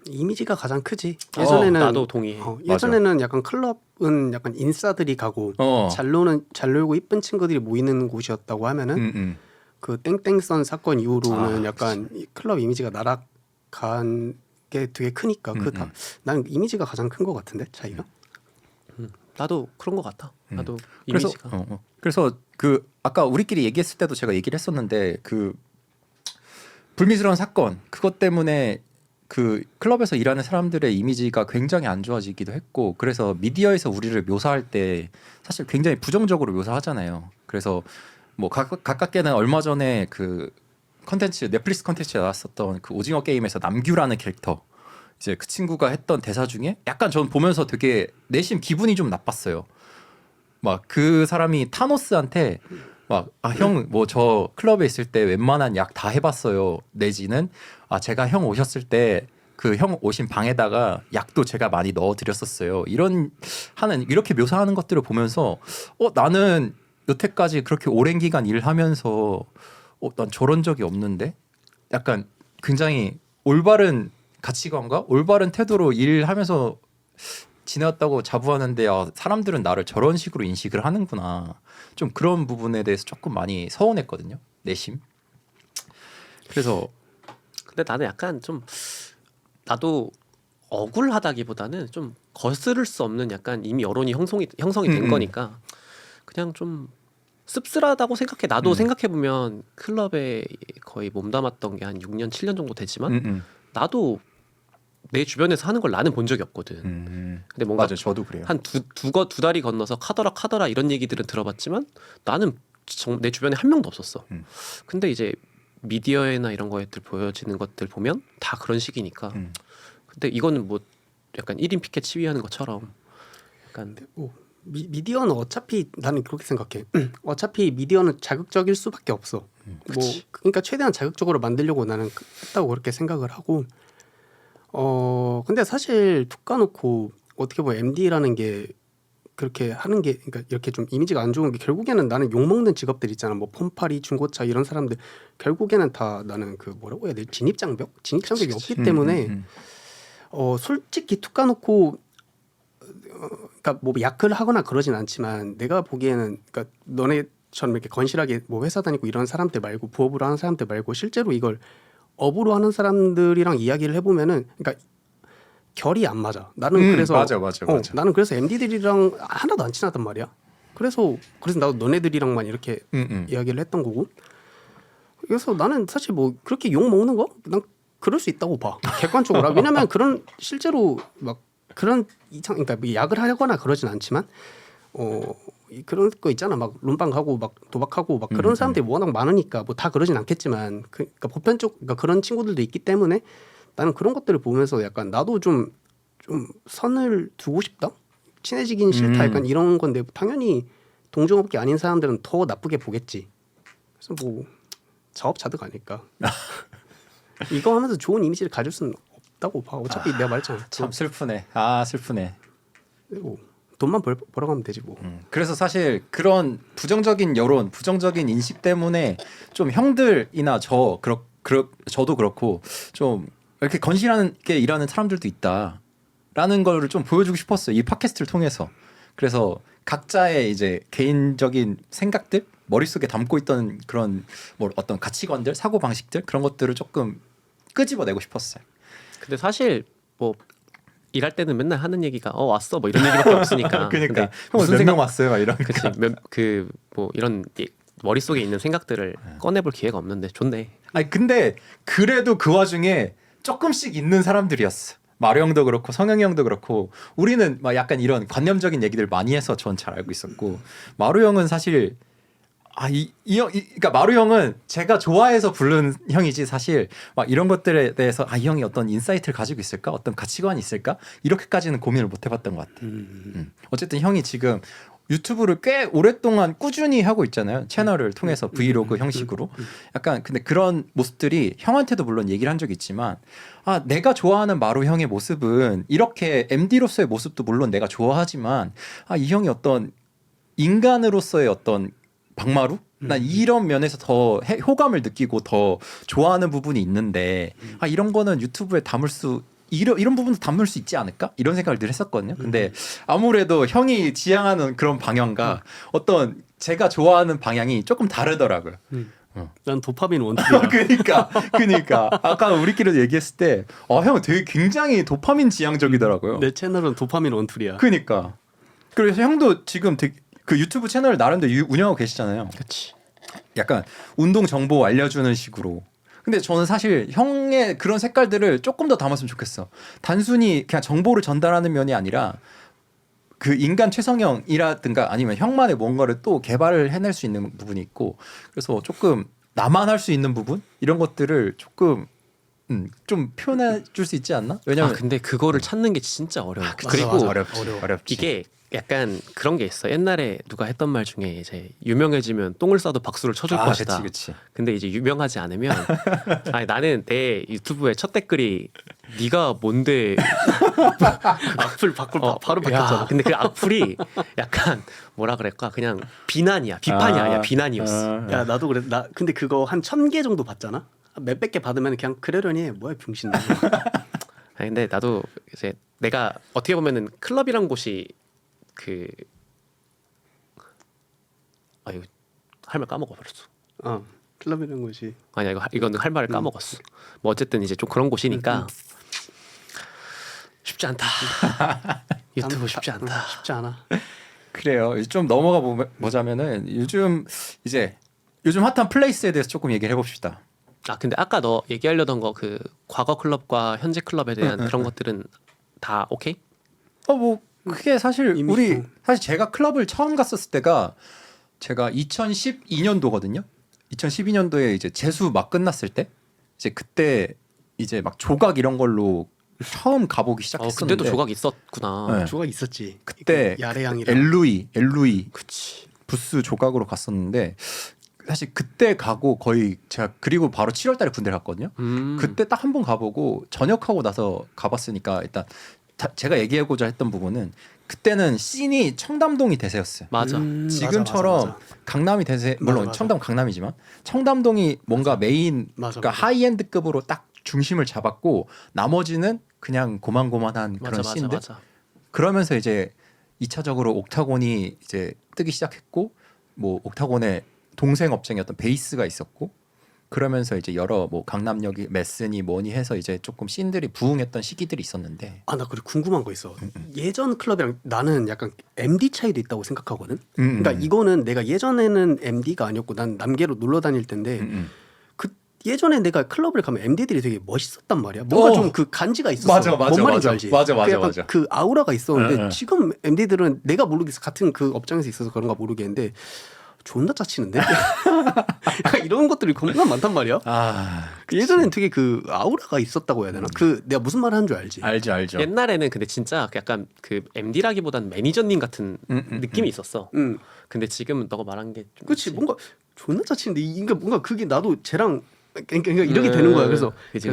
이미지가 가장 크지. 예전에는 나도 동의해. 예전에는 약간 클럽은 약간 인싸들이 가고 잘 놀고 이쁜 친구들이 모이는 곳이었다고 하면은 그 땡땡선 사건 이후로는 약간 이 클럽 이미지가 날아간 게 되게 크니까 나는 이미지가 가장 큰 것 같은데 차이가. 나도 그런 것 같아. 나도 그래서 이미지가. 그래서 그 아까 우리끼리 얘기했을 때도 제가 얘기를 했었는데 그 불미스러운 사건 그것 때문에 그 클럽에서 일하는 사람들의 이미지가 굉장히 안 좋아지기도 했고 그래서 미디어에서 우리를 묘사할 때 사실 굉장히 부정적으로 묘사하잖아요. 그래서 뭐 가깝게는 얼마 전에 그 컨텐츠 넷플릭스 컨텐츠에 나왔었던 그 오징어 게임에서 남규라는 캐릭터 이제 그 친구가 했던 대사 중에 약간 전 보면서 되게 내심 기분이 좀 나빴어요. 막 그 사람이 타노스한테 막 형 뭐 저 클럽에 있을 때 웬만한 약 다 해봤어요. 내지는 제가 형 오셨을 때 그 형 오신 방에다가 약도 제가 많이 넣어드렸었어요. 이렇게 묘사하는 것들을 보면서 나는 여태까지 그렇게 오랜 기간 일하면서 난 저런 적이 없는데 약간 굉장히 올바른 가치관과 올바른 태도로 일하면서 지내왔다고 자부하는데 사람들은 나를 저런 식으로 인식을 하는구나. 좀 그런 부분에 대해서 조금 많이 서운했거든요. 내심. 그래서 근데 나는 약간 좀 나도 억울하다기보다는 좀 거스를 수 없는 약간 이미 여론이 형성이 된 거니까 그냥 좀 씁쓸하다고 생각해. 나도 생각해 보면 클럽에 거의 몸담았던 게 한 6년 7년 정도 되지만 나도 내 주변에서 하는 걸 나는 본 적이 없거든. 근데 뭔가 맞아, 저도 그래요. 한 두 달이 건너서 카더라 이런 얘기들은 들어봤지만 나는 내 주변에 한 명도 없었어. 근데 이제 미디어에나 이런 거에들 보여지는 것들 보면 다 그런 식이니까. 근데 이거는 뭐 약간 1인 피켓 시위하는 것처럼 약간 미디어는 어차피 나는 그렇게 생각해. 어차피 미디어는 자극적일 수밖에 없어. 뭐 그러니까 최대한 자극적으로 만들려고 나는 했다고 그렇게 생각을 하고. 근데 사실 툭 까놓고 어떻게 보면 MD라는 게 그렇게 하는 게 그러니까 이렇게 좀 이미지가 안 좋은 게 결국에는 나는 욕먹는 직업들 있잖아. 뭐 폼파리, 중고차 이런 사람들 결국에는 다 나는 그 뭐라고 해야 돼? 진입장벽이 없기 때문에 솔직히 툭 까놓고 그러니까 뭐 약을 하거나 그러진 않지만 내가 보기에는 그러니까 너네처럼 이렇게 건실하게 뭐 회사 다니고 이런 사람들 말고 부업으로 하는 사람들 말고 실제로 이걸 업으로 하는 사람들이랑 이야기를 해보면은 그러니까 결이 안 맞아. 나는 그래서 맞아. 나는 그래서 MD들이랑 하나도 안 친하단 말이야. 그래서 나도 너네들이랑만 이렇게 이야기를 했던 거고. 그래서 나는 사실 뭐 그렇게 욕 먹는 거 난 그럴 수 있다고 봐. 객관적으로. 왜냐면 그런 실제로 막 그런 그러니까 뭐 약을 하거나 그러진 않지만 그런 거 있잖아. 막 룸빵 가고 막 도박하고 막 그런 사람들이 워낙 많으니까 뭐 다 그러진 않겠지만 그러니까 보편적 그러니까 그런 친구들도 있기 때문에 나는 그런 것들을 보면서 약간 나도 좀 선을 두고 싶다. 친해지긴 싫다. 약간 이런 건데 당연히 동종업계 아닌 사람들은 더 나쁘게 보겠지. 그래서 뭐 자업자득 아닐까. 이거 하면서 좋은 이미지를 가질 수는 없다고 봐. 어차피 내가 말했잖아. 참 슬프네. 슬프네. 뭐 돈만 벌어가면 되지 뭐. 그래서 사실 그런 부정적인 여론, 부정적인 인식 때문에 좀 형들이나 저도 그렇고 좀 이렇게 건실하게 일하는 사람들도 있다라는 거를 좀 보여주고 싶었어요. 이 팟캐스트를 통해서. 그래서 각자의 이제 개인적인 생각들, 머릿속에 담고 있던 그런 뭐 어떤 가치관들, 사고 방식들 그런 것들을 조금 끄집어내고 싶었어요. 근데 사실 뭐 일할 때는 맨날 하는 얘기가 왔어 뭐 이런 얘기밖에 없으니까. 그러니까 무슨 생각 왔어요? 막 이런. 그치. 뭐 이런 머릿속에 있는 생각들을 꺼내볼 기회가 없는데 좋네. 근데 그래도 그 와중에 조금씩 있는 사람들이었어. 마루 형도 그렇고 성영이 형도 그렇고 우리는 막 약간 이런 관념적인 얘기들 많이 해서 전 잘 알고 있었고 마루 형은 사실 그러니까 마루 형은 제가 좋아해서 부른 형이지 사실 막 이런 것들에 대해서 이 형이 어떤 인사이트를 가지고 있을까, 어떤 가치관이 있을까 이렇게까지는 고민을 못 해봤던 것 같아. 어쨌든 형이 지금 유튜브를 꽤 오랫동안 꾸준히 하고 있잖아요. 채널을 통해서 브이로그 형식으로. 약간 근데 그런 모습들이 형한테도 물론 얘기를 한 적이 있지만 내가 좋아하는 마루 형의 모습은 이렇게 MD로서의 모습도 물론 내가 좋아하지만 이 형이 어떤 인간으로서의 어떤 박마루? 난 이런 면에서 더 호감을 느끼고 더 좋아하는 부분이 있는데 이런 거는 유튜브에 담을 수 이런 부분도 담을 수 있지 않을까? 이런 생각을 늘 했었거든요. 근데 아무래도 형이 지향하는 그런 방향과 어떤 제가 좋아하는 방향이 조금 다르더라고요. 난 도파민 원투야. 그니까 아까 우리끼리 얘기했을 때 형 되게 굉장히 도파민 지향적이더라고요. 내 채널은 도파민 원툴이야. 그니까 그래서 형도 지금 되게 그 유튜브 채널 나름대로 운영하고 계시잖아요. 그렇지. 약간 운동 정보 알려주는 식으로. 근데 저는 사실 형의 그런 색깔들을 조금 더 담았으면 좋겠어. 단순히 그냥 정보를 전달하는 면이 아니라 그 인간 최성형이라든가 아니면 형만의 뭔가를 또 개발을 해낼 수 있는 부분이 있고, 그래서 조금 나만 할 수 있는 부분 이런 것들을 조금 좀 표현해 줄 수 있지 않나? 왜냐면 근데 그거를 찾는 게 진짜 어려워. 그리고 어렵지. 이게 약간 그런 게 있어. 옛날에 누가 했던 말 중에 이제 유명해지면 똥을 싸도 박수를 쳐줄 것이다. 그치. 근데 이제 유명하지 않으면 나는 내 유튜브에 첫 댓글이 네가 뭔데 악플 바로 바뀌었잖아. 근데 그 악플이 약간 뭐라 그럴까 그냥 비난이야. 비판이 아니야. 비난이었어. 야 나도 그래. 나 근데 그거 한 1000개 정도 받잖아. 몇백 개 받으면 그냥 그러려니 해. 뭐야 병신. 근데 나도 이제 내가 어떻게 보면은 클럽이란 곳이 그 이거 할 말 까먹어 버렸어. 클럽이라는 것이 아니야 이거는 할 말을 까먹었어. 뭐 어쨌든 이제 좀 그런 곳이니까 쉽지 않다. 유튜브 쉽지 않다. 쉽지 않아. 그래요. 좀 넘어가 보자면은 요즘 핫한 플레이스에 대해서 조금 얘기를 해봅시다. 근데 아까 너 얘기하려던 거 그 과거 클럽과 현재 클럽에 대한 그런 것들은 다 오케이? 뭐 그게 사실 이미 사실 제가 클럽을 처음 갔었을 때가 제가 2012년도거든요. 2012년도에 이제 재수 막 끝났을 때 이제 그때 이제 막 조각 이런 걸로 처음 가보기 시작했었는데 그때도 조각 있었구나. 네. 조각 있었지. 그때 야래양이랑 LV 그치. 부스 조각으로 갔었는데 사실 그때 가고 거의 제가 그리고 바로 7월달에 군대를 갔거든요. 그때 딱 한 번 가보고 전역하고 나서 가봤으니까 일단 제가 얘기하고자 했던 부분은 그때는 씬이 청담동이 대세였어요. 맞아. 지금처럼 맞아. 강남이 대세 물론 맞아. 청담 강남이지만 청담동이 뭔가 메인 맞아. 그러니까 하이엔드급으로 딱 중심을 잡았고 나머지는 그냥 고만고만한 그런 씬들. 맞아. 그러면서 이제 2차적으로 옥타곤이 이제 뜨기 시작했고 뭐 옥타곤의 동생 업체의 어떤 베이스가 있었고 그러면서 이제 여러 뭐 강남역이 메스니 뭐니 해서 이제 조금 씬들이 부흥했던 시기들이 있었는데 나 그리고 궁금한 거 있어. 예전 클럽이랑 나는 약간 MD 차이도 있다고 생각하거든. 그러니까 이거는 내가 예전에는 MD가 아니었고 난 남계로 놀러 다닐 텐데 그 예전에 내가 클럽을 가면 MD들이 되게 멋있었단 말이야. 뭔가 좀 그 간지가 있었어. 맞아, 뭔 말인지 알지? 맞아. 그 약간 그 아우라가 있었는데 응. 지금 MD들은 내가 모르겠어. 같은 그 업장에서 있어서 그런가 모르겠는데 존나 짜치는데? 약간 이런 것들이 겁나 많단 말이야. 예전엔 되게 그 아우라가 있었다고 해야 되나? 그 내가 무슨 말 하는 줄 알지? 알죠. 옛날에는 근데 진짜 약간 그 MD라기보단 매니저님 같은 느낌이 있었어. 근데 지금은 너가 말한 게 좀 그렇지 뭔가 존나 짜치는데 이게 뭔가 그게 나도 쟤랑 그러니까 이렇게 되는 거야. 그래서 그치.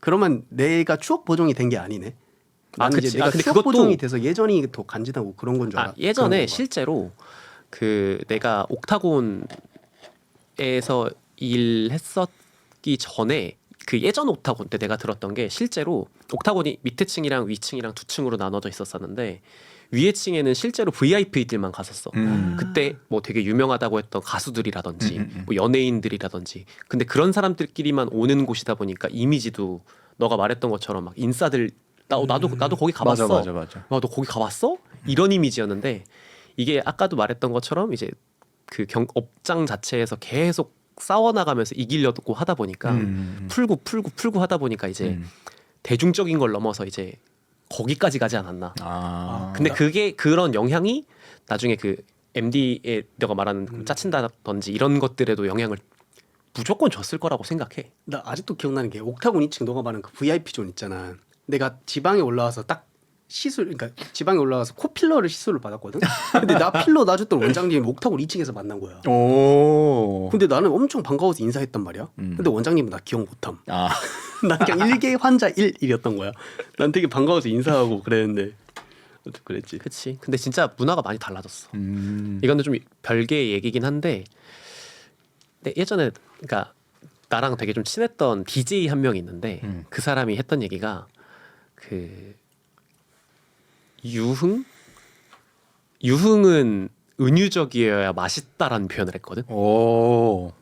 그러면 내가 추억 보정이 된 게 아니네. 나는 그치. 이제 내가 근데 추억 그것도- 보정이 돼서 예전이 더 간지나고 그런 건 줄 알아. 예전에 그런 건가? 실제로 그 내가 옥타곤에서 일했었기 전에 그 예전 옥타곤 때 내가 들었던 게 실제로 옥타곤이 밑에 층이랑 위층이랑 두 층으로 나눠져 있었었는데 위에 층에는 실제로 VIP들만 갔었어. 그때 뭐 되게 유명하다고 했던 가수들이라든지 뭐 연예인들이라든지 근데 그런 사람들끼리만 오는 곳이다 보니까 이미지도 너가 말했던 것처럼 막 인싸들 나도 거기 가봤어. 맞아. 너 거기 가봤어? 이런 이미지였는데 이게 아까도 말했던 것처럼 이제 그 업장 자체에서 계속 싸워나가면서 이기려고 하다 보니까 풀고 하다 보니까 이제 대중적인 걸 넘어서 이제 거기까지 가지 않았나. 근데 그게 그런 영향이 나중에 그 MD에 너가 말하는 짜친다든지 이런 것들에도 영향을 무조건 줬을 거라고 생각해. 나 아직도 기억나는 게 옥타곤 2층 너가 말한 그 VIP 존 있잖아. 내가 지방에 올라와서 딱 시술, 그러니까 지방에 올라와서 코 필러를 시술을 받았거든. 근데 나 필러 놔줬던 원장님이 옥타곤 2층에서 만난 거야. 오. 근데 나는 엄청 반가워서 인사했단 말이야. 근데 원장님은 나 기억 못함. 아. 난 그냥 1개 환자 1이었던 거야. 난 되게 반가워서 인사하고 그랬는데 그랬지. 그치. 근데 진짜 문화가 많이 달라졌어. 이거는 좀 별개의 얘기긴 한데 근데 예전에 그러니까 나랑 되게 좀 친했던 DJ 한 명이 있는데 그 사람이 했던 얘기가 그 유흥은 은유적이어야 맛있다라는 표현을 했거든. 오.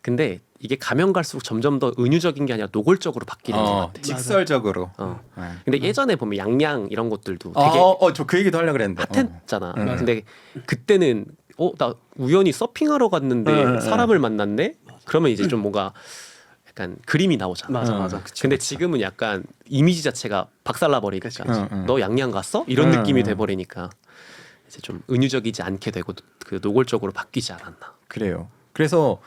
근데 이게 가면 갈수록 점점 더 은유적인 게 아니라 노골적으로 바뀌는 것 같아. 직설적으로. 네. 근데 예전에 보면 양양 이런 것들도 되게 저 그 얘기도 하려고 그랬는데. 핫했잖아. 근데 그때는 나 우연히 서핑하러 갔는데 사람을 만났네. 그러면 이제 좀 뭔가 약간 그림이 나오잖아. 맞아. 근데 지금은 약간 이미지 자체가 박살나 버리니까 그치. 너 양양 갔어? 이런 느낌이 돼 버리니까 이제 좀 은유적이지 않게 되고 그 노골적으로 바뀌지 않았나. 그래요. 그래서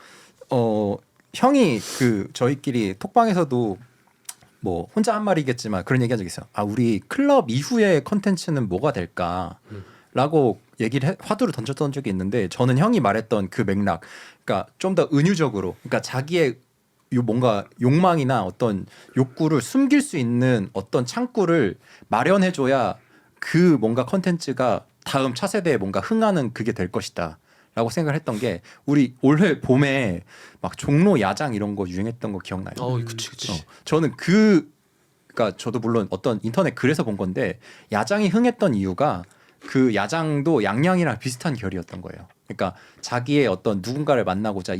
형이 그 저희끼리 톡방에서도 뭐 혼자 한 말이겠지만 그런 얘기한 적 있어요. 우리 클럽 이후의 컨텐츠는 뭐가 될까라고 화두를 던졌던 적이 있는데 저는 형이 말했던 그 맥락, 그러니까 좀 더 은유적으로, 그러니까 자기의 뭔가 욕망이나 어떤 욕구를 숨길 수 있는 어떤 창구를 마련해줘야 그 뭔가 컨텐츠가 다음 차세대에 뭔가 흥하는 그게 될 것이다. 라고 생각을 했던 게 우리 올해 봄에 막 종로 야장 이런 거 유행했던 거 기억나요? 그치. 저는 그러니까 저도 물론 어떤 인터넷 글에서 본 건데 야장이 흥했던 이유가 그 야장도 양양이랑 비슷한 결이었던 거예요. 그러니까 자기의 어떤 누군가를 만나고자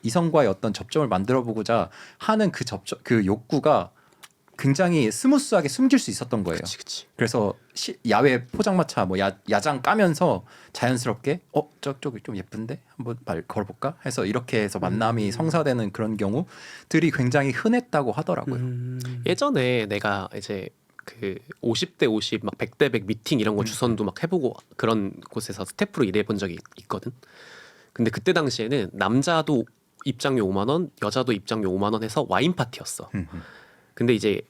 이성과의 어떤 접점을 만들어 보고자 하는 그 욕구가 굉장히 스무스하게 숨길 수 있었던 거예요. 그치. 그래서 야외 포장마차 뭐 야장 까면서 자연스럽게 저쪽이 좀 예쁜데 한번 말 걸어볼까 해서 이렇게 해서 만남이 성사되는 그런 경우들이 굉장히 흔했다고 하더라고요. 예전에 내가 이제 그 50대 50 막 100대 100 미팅 이런 거 주선도 막 해보고 그런 곳에서 스태프로 일해본 적이 있거든. 근데 그때 당시에는 남자도 입장료 5만 원, 여자도 입장료 5만 원 해서 와인 파티였어. 근데 이제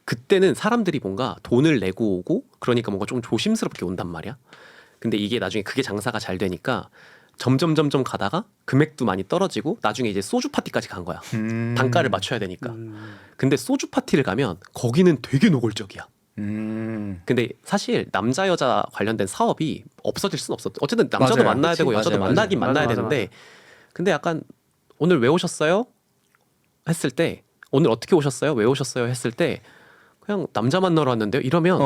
그때는 사람들이 뭔가 돈을 내고 오고 그러니까 뭔가 좀 조심스럽게 온단 말이야. 근데 이게 나중에 그게 장사가 잘 되니까 점점 가다가 금액도 많이 떨어지고 나중에 이제 소주 파티까지 간 거야. 단가를 맞춰야 되니까. 근데 소주 파티를 가면 거기는 되게 노골적이야. 근데 사실 남자 여자 관련된 사업이 없어질 수는 없어. 어쨌든 남자도 맞아요. 만나야 되고 그치? 여자도 맞아요. 만나긴 맞아요. 만나야 맞아, 되는데 근데 약간 오늘 왜 오셨어요? 했을 때 오늘 어떻게 오셨어요? 왜 오셨어요? 했을 때 그냥 남자 만나러 왔는데요. 이러면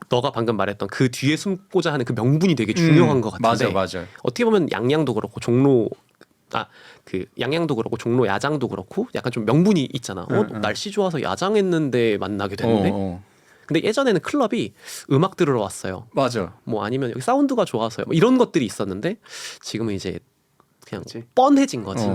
너가 방금 말했던 그 뒤에 숨고자 하는 그 명분이 되게 중요한 것 같은데 맞아요. 어떻게 보면 양양도 그렇고 종로 그 양양도 그렇고 종로 야장도 그렇고 약간 좀 명분이 있잖아. 날씨 좋아서 야장했는데 만나게 됐는데 근데 예전에는 클럽이 음악 들으러 왔어요. 맞아. 뭐 아니면 여기 사운드가 좋아서요. 뭐 이런 것들이 있었는데 지금은 이제 그냥 그치. 뻔해진 거지.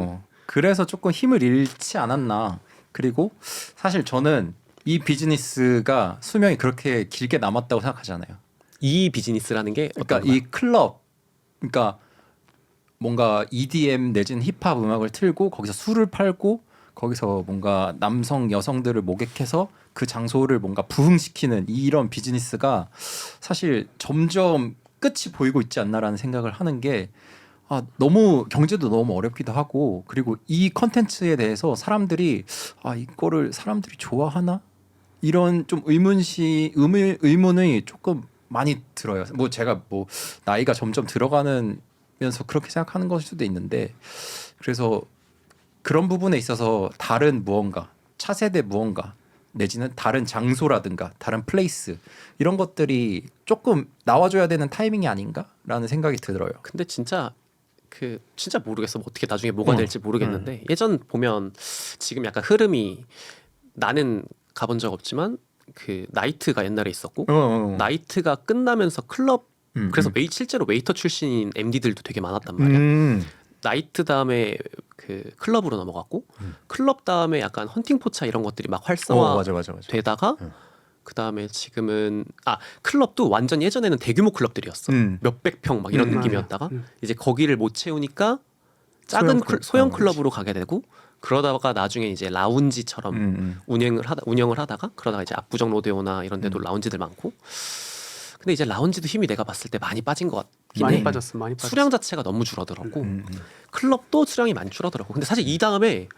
그래서 조금 힘을 잃지 않았나. 그리고 사실 저는 이 비즈니스가 수명이 그렇게 길게 남았다고 생각하잖아요. 이 비즈니스라는 게 그러니까 어떤 거야? 이 클럽, 그러니까 뭔가 EDM 내지는 힙합 음악을 틀고 거기서 술을 팔고 거기서 뭔가 남성 여성들을 모객해서 그 장소를 뭔가 부흥시키는 이런 비즈니스가 사실 점점 끝이 보이고 있지 않나라는 생각을 하는 게 너무 경제도 너무 어렵기도 하고 그리고 이 컨텐츠에 대해서 사람들이 이거를 사람들이 좋아하나 이런 좀 의문이 조금 많이 들어요. 뭐 제가 뭐 나이가 점점 들어가면서 그렇게 생각하는 것일 수도 있는데 그래서 그런 부분에 있어서 다른 무언가 차세대 무언가 내지는 다른 장소라든가 다른 플레이스 이런 것들이 조금 나와줘야 되는 타이밍이 아닌가라는 생각이 들어요. 근데 진짜 진짜 모르겠어. 뭐 어떻게 나중에 뭐가 될지 모르겠는데 예전 보면 지금 약간 흐름이 나는 가본 적 없지만 그 나이트가 옛날에 있었고 나이트가 끝나면서 클럽 그래서 실제로 웨이터 출신인 MD들도 되게 많았단 말이야. 나이트 다음에 그 클럽으로 넘어갔고 클럽 다음에 약간 헌팅 포차 이런 것들이 막 활성화 맞아. 되다가 그 다음에 지금은 클럽도 완전 예전에는 대규모 클럽들이었어. 몇백 평 막 이런 느낌이었다가 이제 거기를 못 채우니까 작은 소형 클럽으로 가게 되고 그러다가 나중에 이제 라운지처럼 운영을 하다가 그러다가 이제 압구정 로데오나 이런 데도 라운지들 많고. 근데 이제 라운지도 힘이 내가 봤을 때 많이 빠진 것 같긴 해. 많이 빠졌어. 수량 자체가 너무 줄어들었고 클럽도 수량이 많이 줄어들었고. 근데 사실 이 다음에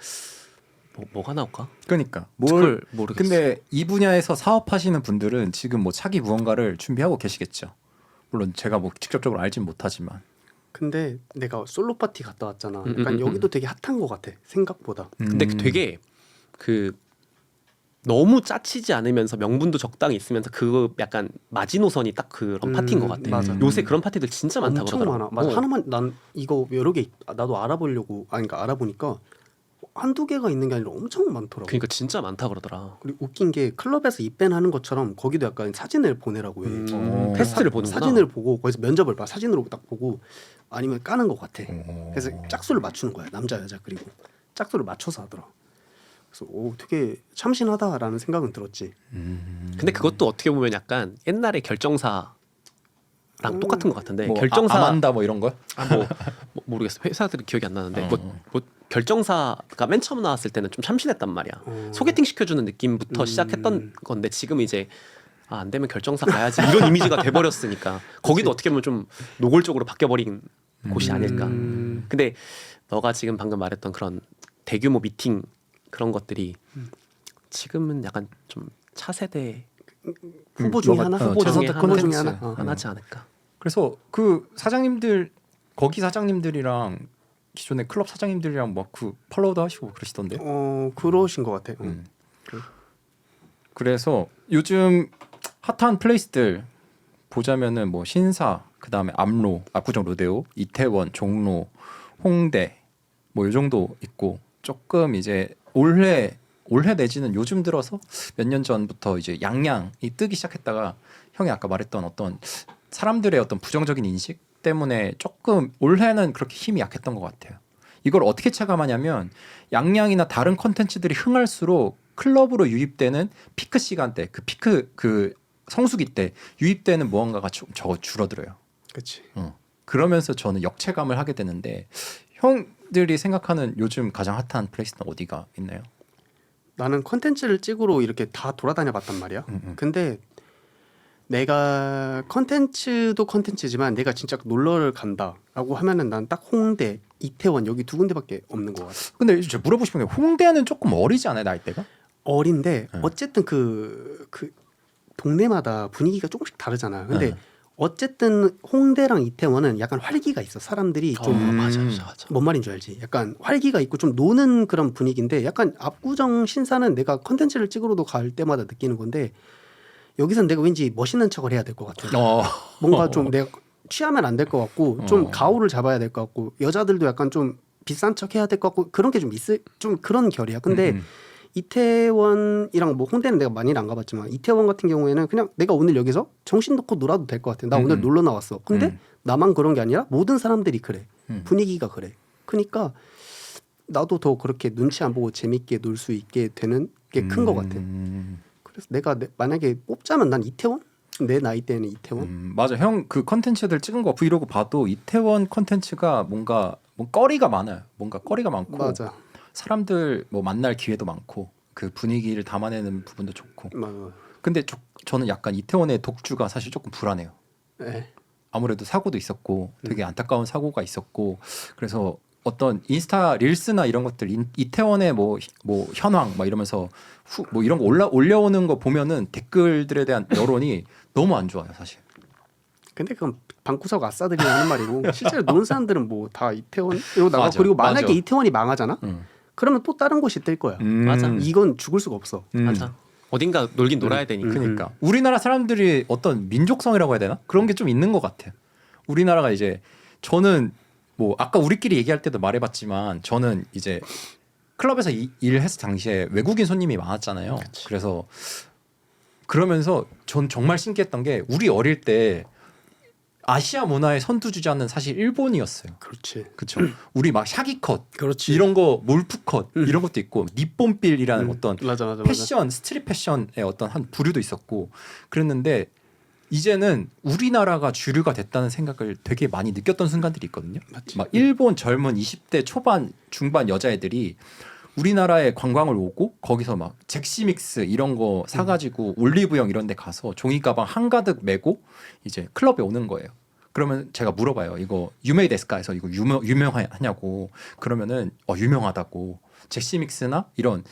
뭐가 나올까? 그러니까 그걸 모르겠어. 근데 이 분야에서 사업하시는 분들은 지금 뭐 차기 무언가를 준비하고 계시겠죠. 물론 제가 뭐 직접적으로 알진 못하지만. 근데 내가 솔로 파티 갔다 왔잖아. 약간 여기도 되게 핫한 것 같아. 생각보다. 근데 되게 그 너무 짜치지 않으면서 명분도 적당히 있으면서 그 약간 마지노선이 딱 그런 파티인 것 같아. 맞아. 요새 그런 파티들 진짜 많다고 엄청 그러더라고. 많아. 맞아. 하나만 난 이거 여러 개 나도 알아보려고 그러니까 알아보니까 한두 개가 있는 게 아니라 엄청 많더라고. 그러니까 진짜 많다 그러더라. 그리고 웃긴 게 클럽에서 입밴하는 것처럼 거기도 약간 사진을 보내라고 해. 테스트를 보는구나. 사진을 보고 거기서 면접을 봐. 사진으로 딱 보고 아니면 까는 것 같아. 그래서 짝수를 맞추는 거야. 남자 여자 그리고 짝수를 맞춰서 하더라. 그래서 오 되게 참신하다라는 생각은 들었지. 근데 그것도 어떻게 보면 약간 옛날에 결정사랑 똑같은 것 같은데 뭐 결정사 아만다 뭐 이런 거? 뭐 모르겠어. 회사들이 기억이 안 나는데 뭐 결정사가 맨 처음 나왔을 때는 좀 참신했단 말이야. 소개팅 시켜주는 느낌부터 시작했던 건데 지금 이제 안 되면 결정사 가야지 이런 이미지가 돼버렸으니까 거기도 어떻게 보면 좀 노골적으로 바뀌어버린 곳이 아닐까. 근데 너가 지금 방금 말했던 그런 대규모 미팅 그런 것들이 지금은 약간 좀 차세대 후보 중에 하나? 후보 중에 후보 중에 하나 하나? 하나지 않을까. 그래서 그 사장님들 거기 사장님들이랑 기존의 클럽 사장님들이랑 막 그 팔로우도 하시고 그러시던데. 그러신 것 같아. 그래서 요즘 핫한 플레이스들 보자면은 뭐 신사, 그다음에 압로, 압구정 로데오, 이태원, 종로, 홍대 뭐 요 정도 있고 조금 이제 올해 내지는 요즘 들어서 몇 년 전부터 이제 양양이 뜨기 시작했다가 형이 아까 말했던 어떤 사람들의 어떤 부정적인 인식 때문에 조금 올해는 그렇게 힘이 약했던 것 같아요. 이걸 어떻게 차감하냐면 양양이나 다른 컨텐츠들이 흥할수록 클럽으로 유입되는 피크 시간대, 그 피크 그 성수기 때 유입되는 무언가가 줄어들어요. 그렇지. 그러면서 저는 역체감을 하게 되는데 형들이 생각하는 요즘 가장 핫한 플레이스는 어디가 있나요? 나는 컨텐츠를 찍으러 이렇게 다 돌아다녀 봤단 말이야. 근데 내가 컨텐츠도 컨텐츠지만 내가 진짜 놀러를 간다라고 하면은 난 딱 홍대, 이태원 여기 두 군데밖에 없는 것 같아. 근데 제가 물어보고 싶은 게 홍대는 조금 어리지 않아요, 나이대가? 어린데 어쨌든 그 동네마다 분위기가 조금씩 다르잖아. 근데 어쨌든 홍대랑 이태원은 약간 활기가 있어. 사람들이 좀 맞아. 뭔 말인 줄 알지? 약간 활기가 있고 좀 노는 그런 분위기인데 약간 압구정 신사는 내가 컨텐츠를 찍으러도 갈 때마다 느끼는 건데 여기선 내가 왠지 멋있는 척을 해야 될 것 같아. 뭔가 좀 내가 취하면 안 될 것 같고 좀 가오를 잡아야 될 것 같고 여자들도 약간 좀 비싼 척 해야 될 것 같고 그런 게 좀 좀 그런 결이야. 근데 이태원이랑 뭐 홍대는 내가 많이는 안 가봤지만 이태원 같은 경우에는 그냥 내가 오늘 여기서 정신 놓고 놀아도 될 것 같아. 나 오늘 놀러 나왔어. 근데 나만 그런 게 아니라 모든 사람들이 그래. 분위기가 그래. 그러니까 나도 더 그렇게 눈치 안 보고 재밌게 놀 수 있게 되는 게 큰 것 같아. 그래서 내가 만약에 뽑자면 난 이태원? 내 나이 때는 이태원? 맞아. 형 그 컨텐츠들 찍은 거 브이로그 봐도 이태원 컨텐츠가 뭔가 뭐 거리가 많아요. 뭔가 거리가 많고 맞아. 사람들 뭐 만날 기회도 많고 그 분위기를 담아내는 부분도 좋고. 맞아. 근데 저는 약간 이태원의 독주가 사실 조금 불안해요. 네. 아무래도 사고도 있었고 되게 안타까운 사고가 있었고 그래서 어떤 인스타 릴스나 이런 것들 이태원의 뭐 현황 막 이러면서 뭐 이런 거 올려오는 거 보면은 댓글들에 대한 여론이 너무 안 좋아요 사실. 근데 그건 방구석 아싸들이 하는 말이고 실제로 노는 사람들은 뭐 다 이태원으로 나가. 맞아, 그리고 만약에 맞아. 이태원이 망하잖아. 그러면 또 다른 곳이 뜰 거야. 맞아. 이건 죽을 수가 없어. 맞아. 어딘가 놀긴 놀아야 되니까. 그러니까 우리나라 사람들이 어떤 민족성이라고 해야 되나 그런 게 좀 있는 것 같아요. 우리나라가 이제 저는 뭐 아까 우리끼리 얘기할 때도 말해봤지만 저는 이제 클럽에서 일했을 당시에 외국인 손님이 많았잖아요. 그래서 그러면서 전 정말 신기했던 게 우리 어릴 때 아시아 문화의 선두주자는 사실 일본이었어요. 그렇지. 그렇죠. 우리 막 샤기컷 그렇지. 이런 거 몰프컷 이런 것도 있고 니폰빌이라는 어떤 맞아. 패션 스트릿 패션의 어떤 한 부류도 있었고 그랬는데 이제는 우리나라가 주류가 됐다는 생각을 되게 많이 느꼈던 순간들이 있거든요. 맞지. 막 일본 젊은 20대 초반 중반 여자애들이 우리나라에 관광을 오고 거기서 막 잭시믹스 이런 거 사가지고 올리브영 이런 데 가서 종이 가방 한가득 메고 이제 클럽에 오는 거예요. 그러면 제가 물어봐요. 이거 유메이 데스까 해서 이거 유명하냐고. 그러면은 유명하다고. 잭시믹스나 이런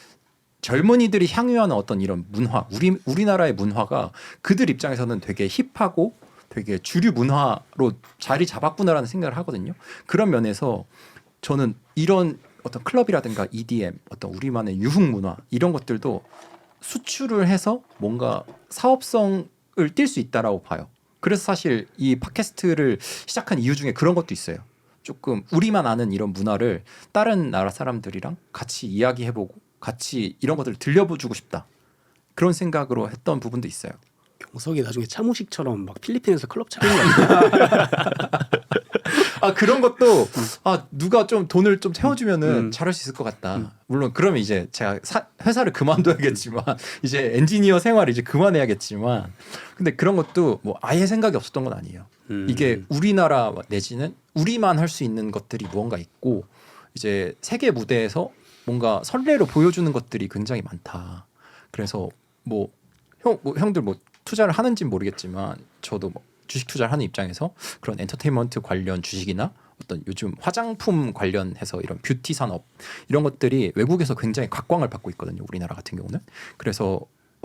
젊은이들이 향유하는 어떤 이런 문화, 우리나라의 문화가 그들 입장에서는 되게 힙하고 되게 주류 문화로 자리 잡았구나라는 생각을 하거든요. 그런 면에서 저는 이런 어떤 클럽이라든가 EDM, 어떤 우리만의 유흥 문화 이런 것들도 수출을 해서 뭔가 사업성을 띌 수 있다라고 봐요. 그래서 사실 이 팟캐스트를 시작한 이유 중에 그런 것도 있어요. 조금 우리만 아는 이런 문화를 다른 나라 사람들이랑 같이 이야기해보고 같이 이런 것들을 들려주고 싶다. 그런 생각으로 했던 부분도 있어요. 경석이 나중에 차무식처럼 막 필리핀에서 클럽 차리는 거 아니야? 아 그런 것도 누가 좀 돈을 좀 채워주면은 잘할 수 있을 것 같다. 물론 그러면 이제 제가 회사를 그만둬야겠지만 이제 엔지니어 생활을 이제 그만해야겠지만 근데 그런 것도 뭐 아예 생각이 없었던 건 아니에요. 이게 우리나라 내지는 우리만 할 수 있는 것들이 무언가 있고 이제 세계 무대에서 뭔가 선례로 보여주는 것들이 굉장히 많다. 그래서 형들 뭐 투자를 하는지는 모르겠지만 저도 뭐 주식 투자를 하는 입장에서 그런 엔터테인먼트 관련 주식이나 어떤 요즘 화장품 관련해서 이런 뷰티 산업 이런 것들이 외국에서 굉장히 각광을 받고 있거든요. 우리나라 같은 경우는. 그래서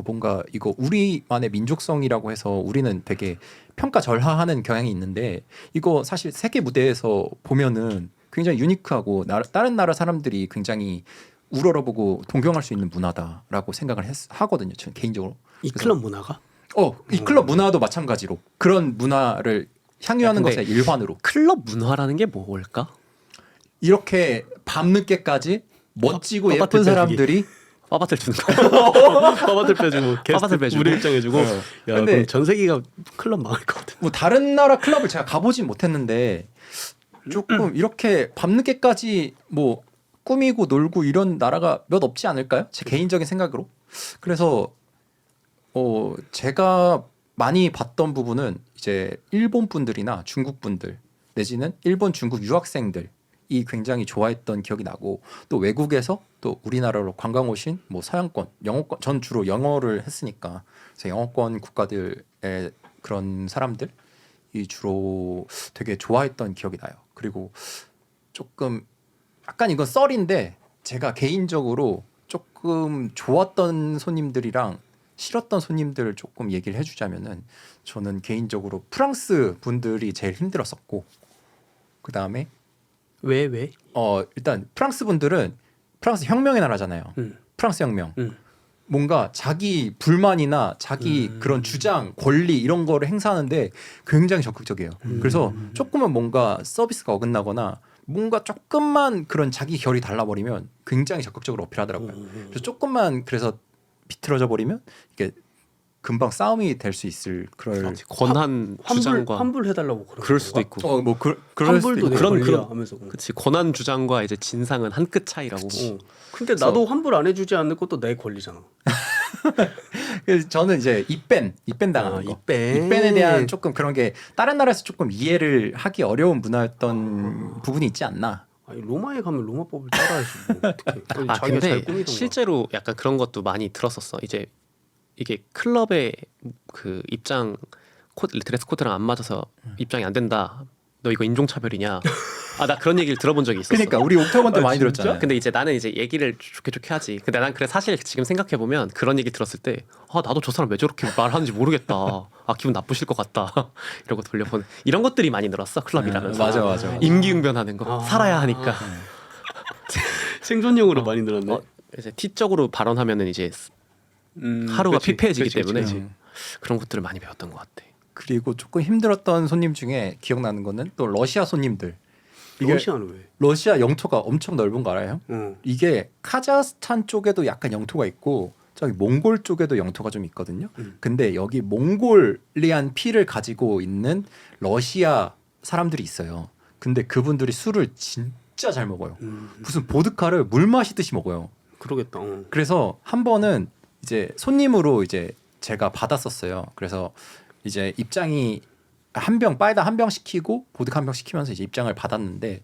뭔가 이거 우리만의 민족성이라고 해서 우리는 되게 평가절하하는 경향이 있는데 이거 사실 세계 무대에서 보면은 굉장히 유니크하고 다른 나라 사람들이 굉장히 우러러보고 동경할 수 있는 문화다라고 생각을 하거든요. 저는 개인적으로. 이 클럽 문화가? 이 클럽 문화도 마찬가지로 그런 문화를 향유하는 근데 것의 일환으로 클럽 문화라는 게 뭘까? 이렇게 밤늦게까지 멋지고 빠빠들 예쁜 빼주기. 사람들이 빠바들 주는 거. 빠바들 빼주고 빠바들 빼주고. 우리 입장해주고. 야, 근데- 그럼 전 세계가 클럽 망할 것 같아. 뭐 다른 나라 클럽을 제가 가보진 못했는데 조금 이렇게 밤늦게까지 뭐 꾸미고 놀고 이런 나라가 몇 없지 않을까요? 제 개인적인 생각으로. 그래서 제가 많이 봤던 부분은 이제 일본 분들이나 중국 분들 내지는 일본, 중국 유학생들이 굉장히 좋아했던 기억이 나고 또 외국에서 또 우리나라로 관광 오신 뭐 서양권, 영어권 전 주로 영어를 했으니까 그래서 영어권 국가들의 그런 사람들이 주로 되게 좋아했던 기억이 나요. 그리고 조금 약간 이건 썰인데 제가 개인적으로 조금 좋았던 손님들이랑 싫었던 손님들을 조금 얘기를 해주자면은 저는 개인적으로 프랑스 분들이 제일 힘들었었고 그 다음에 왜? 일단 프랑스 분들은 프랑스 혁명의 나라잖아요. 음. 프랑스 혁명. 음. 뭔가 자기 불만이나 자기 그런 주장, 권리 이런 거를 행사하는데 굉장히 적극적이에요. 그래서 조금은 뭔가 서비스가 어긋나거나 뭔가 조금만 그런 자기 결이 달라버리면 굉장히 적극적으로 어필하더라고요. 그래서 조금만 그래서 비틀어져 버리면 이게 금방 싸움이 될 수 있을 그럴 권한 주장과 환불해달라고 그럴 수도 있고. 그럴 수도 환불도 있고. 내 그런- 권리야 그런- 하면서. 그치 권한 주장과 이제 진상은 한 끗 차이라고. 근데 나도 환불 안 해주지 않는 것도 내 권리잖아. 그래서 저는 이제 입밴 당하는 거. 입밴에 대한 조금 그런 게 다른 나라에서 조금 이해를 하기 어려운 문화였던 부분이 있지 않나. 아니, 로마에 가면 로마법을 따라야지. 뭐 어떻게? 아 자기가 잘 근데 꾸미던가. 실제로 약간 그런 것도 많이 들었었어. 이제 이게 클럽의 그 입장 드레스 코드랑 안 맞아서 입장이 안 된다. 너 이거 인종차별이냐? 아 나 그런 얘기를 들어본 적이 있었어. 그러니까 우리 옥타곤 때 많이 진짜? 들었잖아요. 근데 이제 나는 이제 얘기를 좋게 하지. 근데 난 그래 사실 지금 생각해 보면 그런 얘기 들었을 때 나도 저 사람 왜 저렇게 말하는지 모르겠다. 기분 나쁘실 것 같다. 이러고 돌려보는 이런 것들이 많이 늘었어 클럽이라면서. 맞아. 임기응변하는 거 살아야 하니까. 생존용으로 많이 늘었네. 이제 티적으로 발언하면은 이제 하루가 피폐해지기 때문에 그치. 그런 것들을 많이 배웠던 것 같아. 그리고 조금 힘들었던 손님 중에 기억나는 거는 또 러시아 손님들. 이게 러시아는 왜? 러시아 영토가 엄청 넓은 거 알아요? 응. 이게 카자흐스탄 쪽에도 약간 영토가 있고 저기 몽골 쪽에도 영토가 좀 있거든요. 근데 여기 몽골리안 피를 가지고 있는 러시아 사람들이 있어요. 근데 그분들이 술을 진짜 잘 먹어요. 무슨 보드카를 물 마시듯이 먹어요. 그러겠다. 그래서 한 번은 이제 손님으로 이제 제가 받았었어요. 그래서 이제 입장이 한 병 빠에다 한 병 시키고 보드카 한 병 시키면서 이제 입장을 받았는데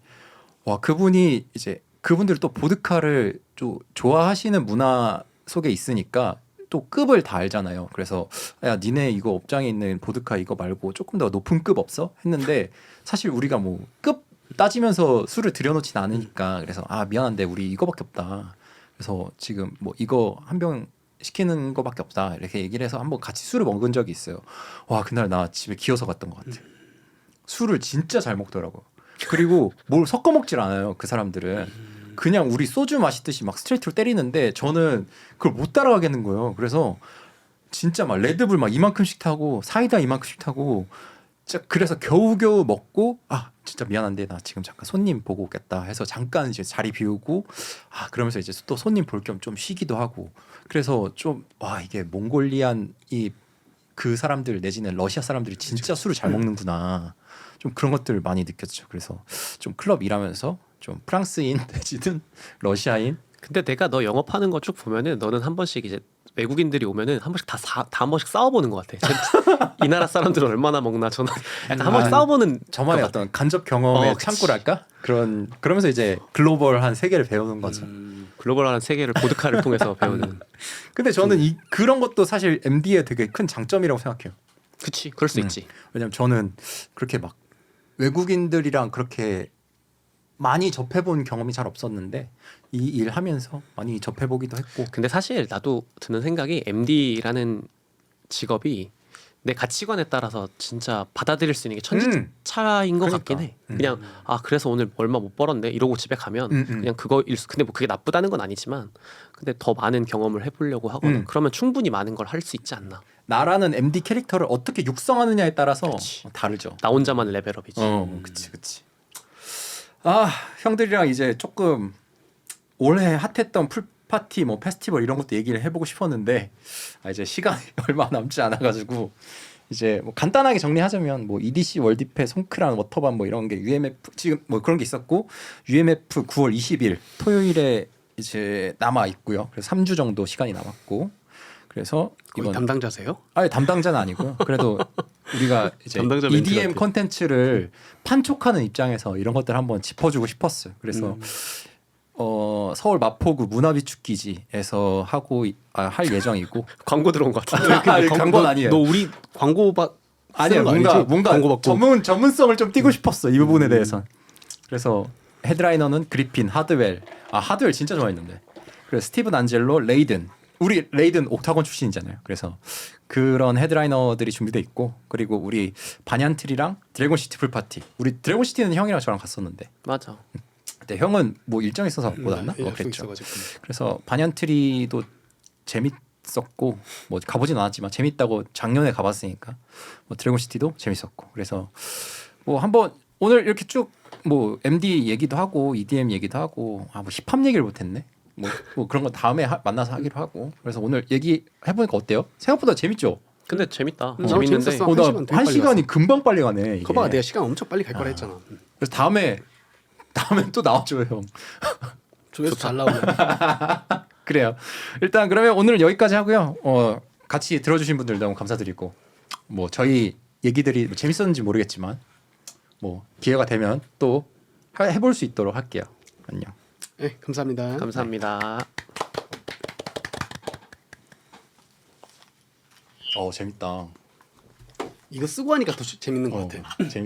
와 그분이 이제 그분들이 또 보드카를 좀 좋아하시는 문화 속에 있으니까 또 급을 다 알잖아요. 그래서 야 니네 이거 업장에 있는 보드카 이거 말고 조금 더 높은 급 없어? 했는데 사실 우리가 뭐 급 따지면서 술을 들여놓진 않으니까 그래서 아 미안한데 우리 이거밖에 없다. 그래서 지금 뭐 이거 한 병 시키는 거밖에 없다 이렇게 얘기를 해서 한번 같이 술을 먹은 적이 있어요. 와 그날 나 집에 기어서 갔던 것 같아. 술을 진짜 잘 먹더라고. 그리고 뭘 섞어 먹질 않아요. 그 사람들은 그냥 우리 소주 마시듯이 막 스트레이트로 때리는데 저는 그걸 못 따라가겠는 거예요. 그래서 진짜 막 레드불 막 이만큼씩 타고 사이다 이만큼씩 타고 진짜 그래서 겨우겨우 먹고 아 진짜 미안한데 나 지금 잠깐 손님 보고 오겠다 해서 잠깐 이제 자리 비우고 아 그러면서 이제 또 손님 볼 겸 좀 쉬기도 하고 그래서 좀 와 이게 몽골리안 이 그 사람들 내지는 러시아 사람들이 진짜 술을 잘 먹는구나 좀 그런 것들을 많이 느꼈죠. 그래서 좀 클럽 일하면서 좀 프랑스인 내지는 러시아인 근데 내가 너 영업하는 거 쭉 보면은 너는 한 번씩 이제 외국인들이 오면은 한 번씩 다 한 번씩 싸워보는 것 같아. 이 나라 사람들은 얼마나 먹나 저는 약간 한 번씩 싸워보는 저만의 것 어떤 간접 경험의 그치. 창구랄까 그러면서 이제 글로벌한 세계를 배우는 거죠. 글로벌한 세계를 보드카를 통해서 배우는. 근데 저는 그런 것도 사실 MD의 되게 큰 장점이라고 생각해요. 그치, 그럴 수 있지. 왜냐면 저는 그렇게 막 외국인들이랑 그렇게 많이 접해본 경험이 잘 없었는데 이 일 하면서 많이 접해보기도 했고 근데 사실 나도 드는 생각이 MD라는 직업이 내 가치관에 따라서 진짜 받아들일 수 있는 게 천지차인 것 그러니까. 같긴 해. 그냥 아 그래서 오늘 얼마 못 벌었네 이러고 집에 가면 그냥 그거일 수. 근데 뭐 그게 나쁘다는 건 아니지만 근데 더 많은 경험을 해보려고 하거나 그러면 충분히 많은 걸 할 수 있지 않나. 나라는 MD 캐릭터를 어떻게 육성하느냐에 따라서 그치. 다르죠. 나 혼자만의 레벨업이지. 그치. 아 형들이랑 이제 조금 올해 핫했던 풀파티 뭐 페스티벌 이런 것도 얘기를 해보고 싶었는데 이제 시간이 얼마 남지 않아가지고 이제 뭐 간단하게 정리하자면 뭐 EDC 월드페 송크랑 워터밤 뭐 이런 게 UMF 지금 뭐 그런 게 있었고 UMF 9월 20일 토요일에 이제 남아 있고요. 그래서 3주 정도 시간이 남았고 그래서 거의 이번 담당자세요? 아니 담당자는 아니고요. 그래도 우리가 이제 담당자 멘트 EDM 같아. 콘텐츠를 판촉하는 입장에서 이런 것들 한번 짚어주고 싶었어요. 그래서 서울 마포구 문화비축기지에서 할 예정이고 광고 들어온 것 같은데. 아니, 광고는 아니에요. 너 우리 광고 아니야 쓰는 거 아니지? 뭔가 광고 받고. 전문성을 좀 띄고 싶었어 이 부분에 대해서. 그래서 헤드라이너는 그리핀, 하드웰. 하드웰 진짜 좋아했는데. 그래서 스티븐 안젤로, 레이든. 우리 레이든 옥타곤 출신이잖아요. 그래서 그런 헤드라이너들이 준비돼 있고 그리고 우리 반얀트리랑 드래곤시티 풀파티. 우리 드래곤시티는 형이랑 저랑 갔었는데. 맞아. 그때 형은 뭐 일정 있어서 못 왔나? 예, 그랬죠. 있어가지고. 그래서 반얀트리도 재밌었고 뭐 가보진 않았지만 재밌다고 작년에 가봤으니까 뭐 드래곤시티도 재밌었고 그래서 뭐 한번 오늘 이렇게 쭉 뭐 MD 얘기도 하고 EDM 얘기도 하고 뭐 힙합 얘기를 못했네. 뭐 그런 거 다음에 만나서 하기로 하고 그래서 오늘 얘기 해보니까 어때요? 생각보다 재밌죠? 근데 재밌다. 나 재밌는데 재밌었어. 나 시간 되게 한 빨리 시간이 금방 빨리 가네. 이게. 거봐 내가 시간 엄청 빨리 갈 거라 했잖아. 그래서 다음에 또 나와줘요 형. 조회수 잘 나오네. 그래요. 일단 그러면 오늘은 여기까지 하고요. 같이 들어주신 분들 너무 감사드리고 뭐 저희 얘기들이 뭐 재밌었는지 모르겠지만 뭐 기회가 되면 또 해볼 수 있도록 할게요. 안녕. 네, 감사합니다. 감사합니다. 재밌다. 이거 쓰고 하니까 더 재밌는 것 같아. 재밌.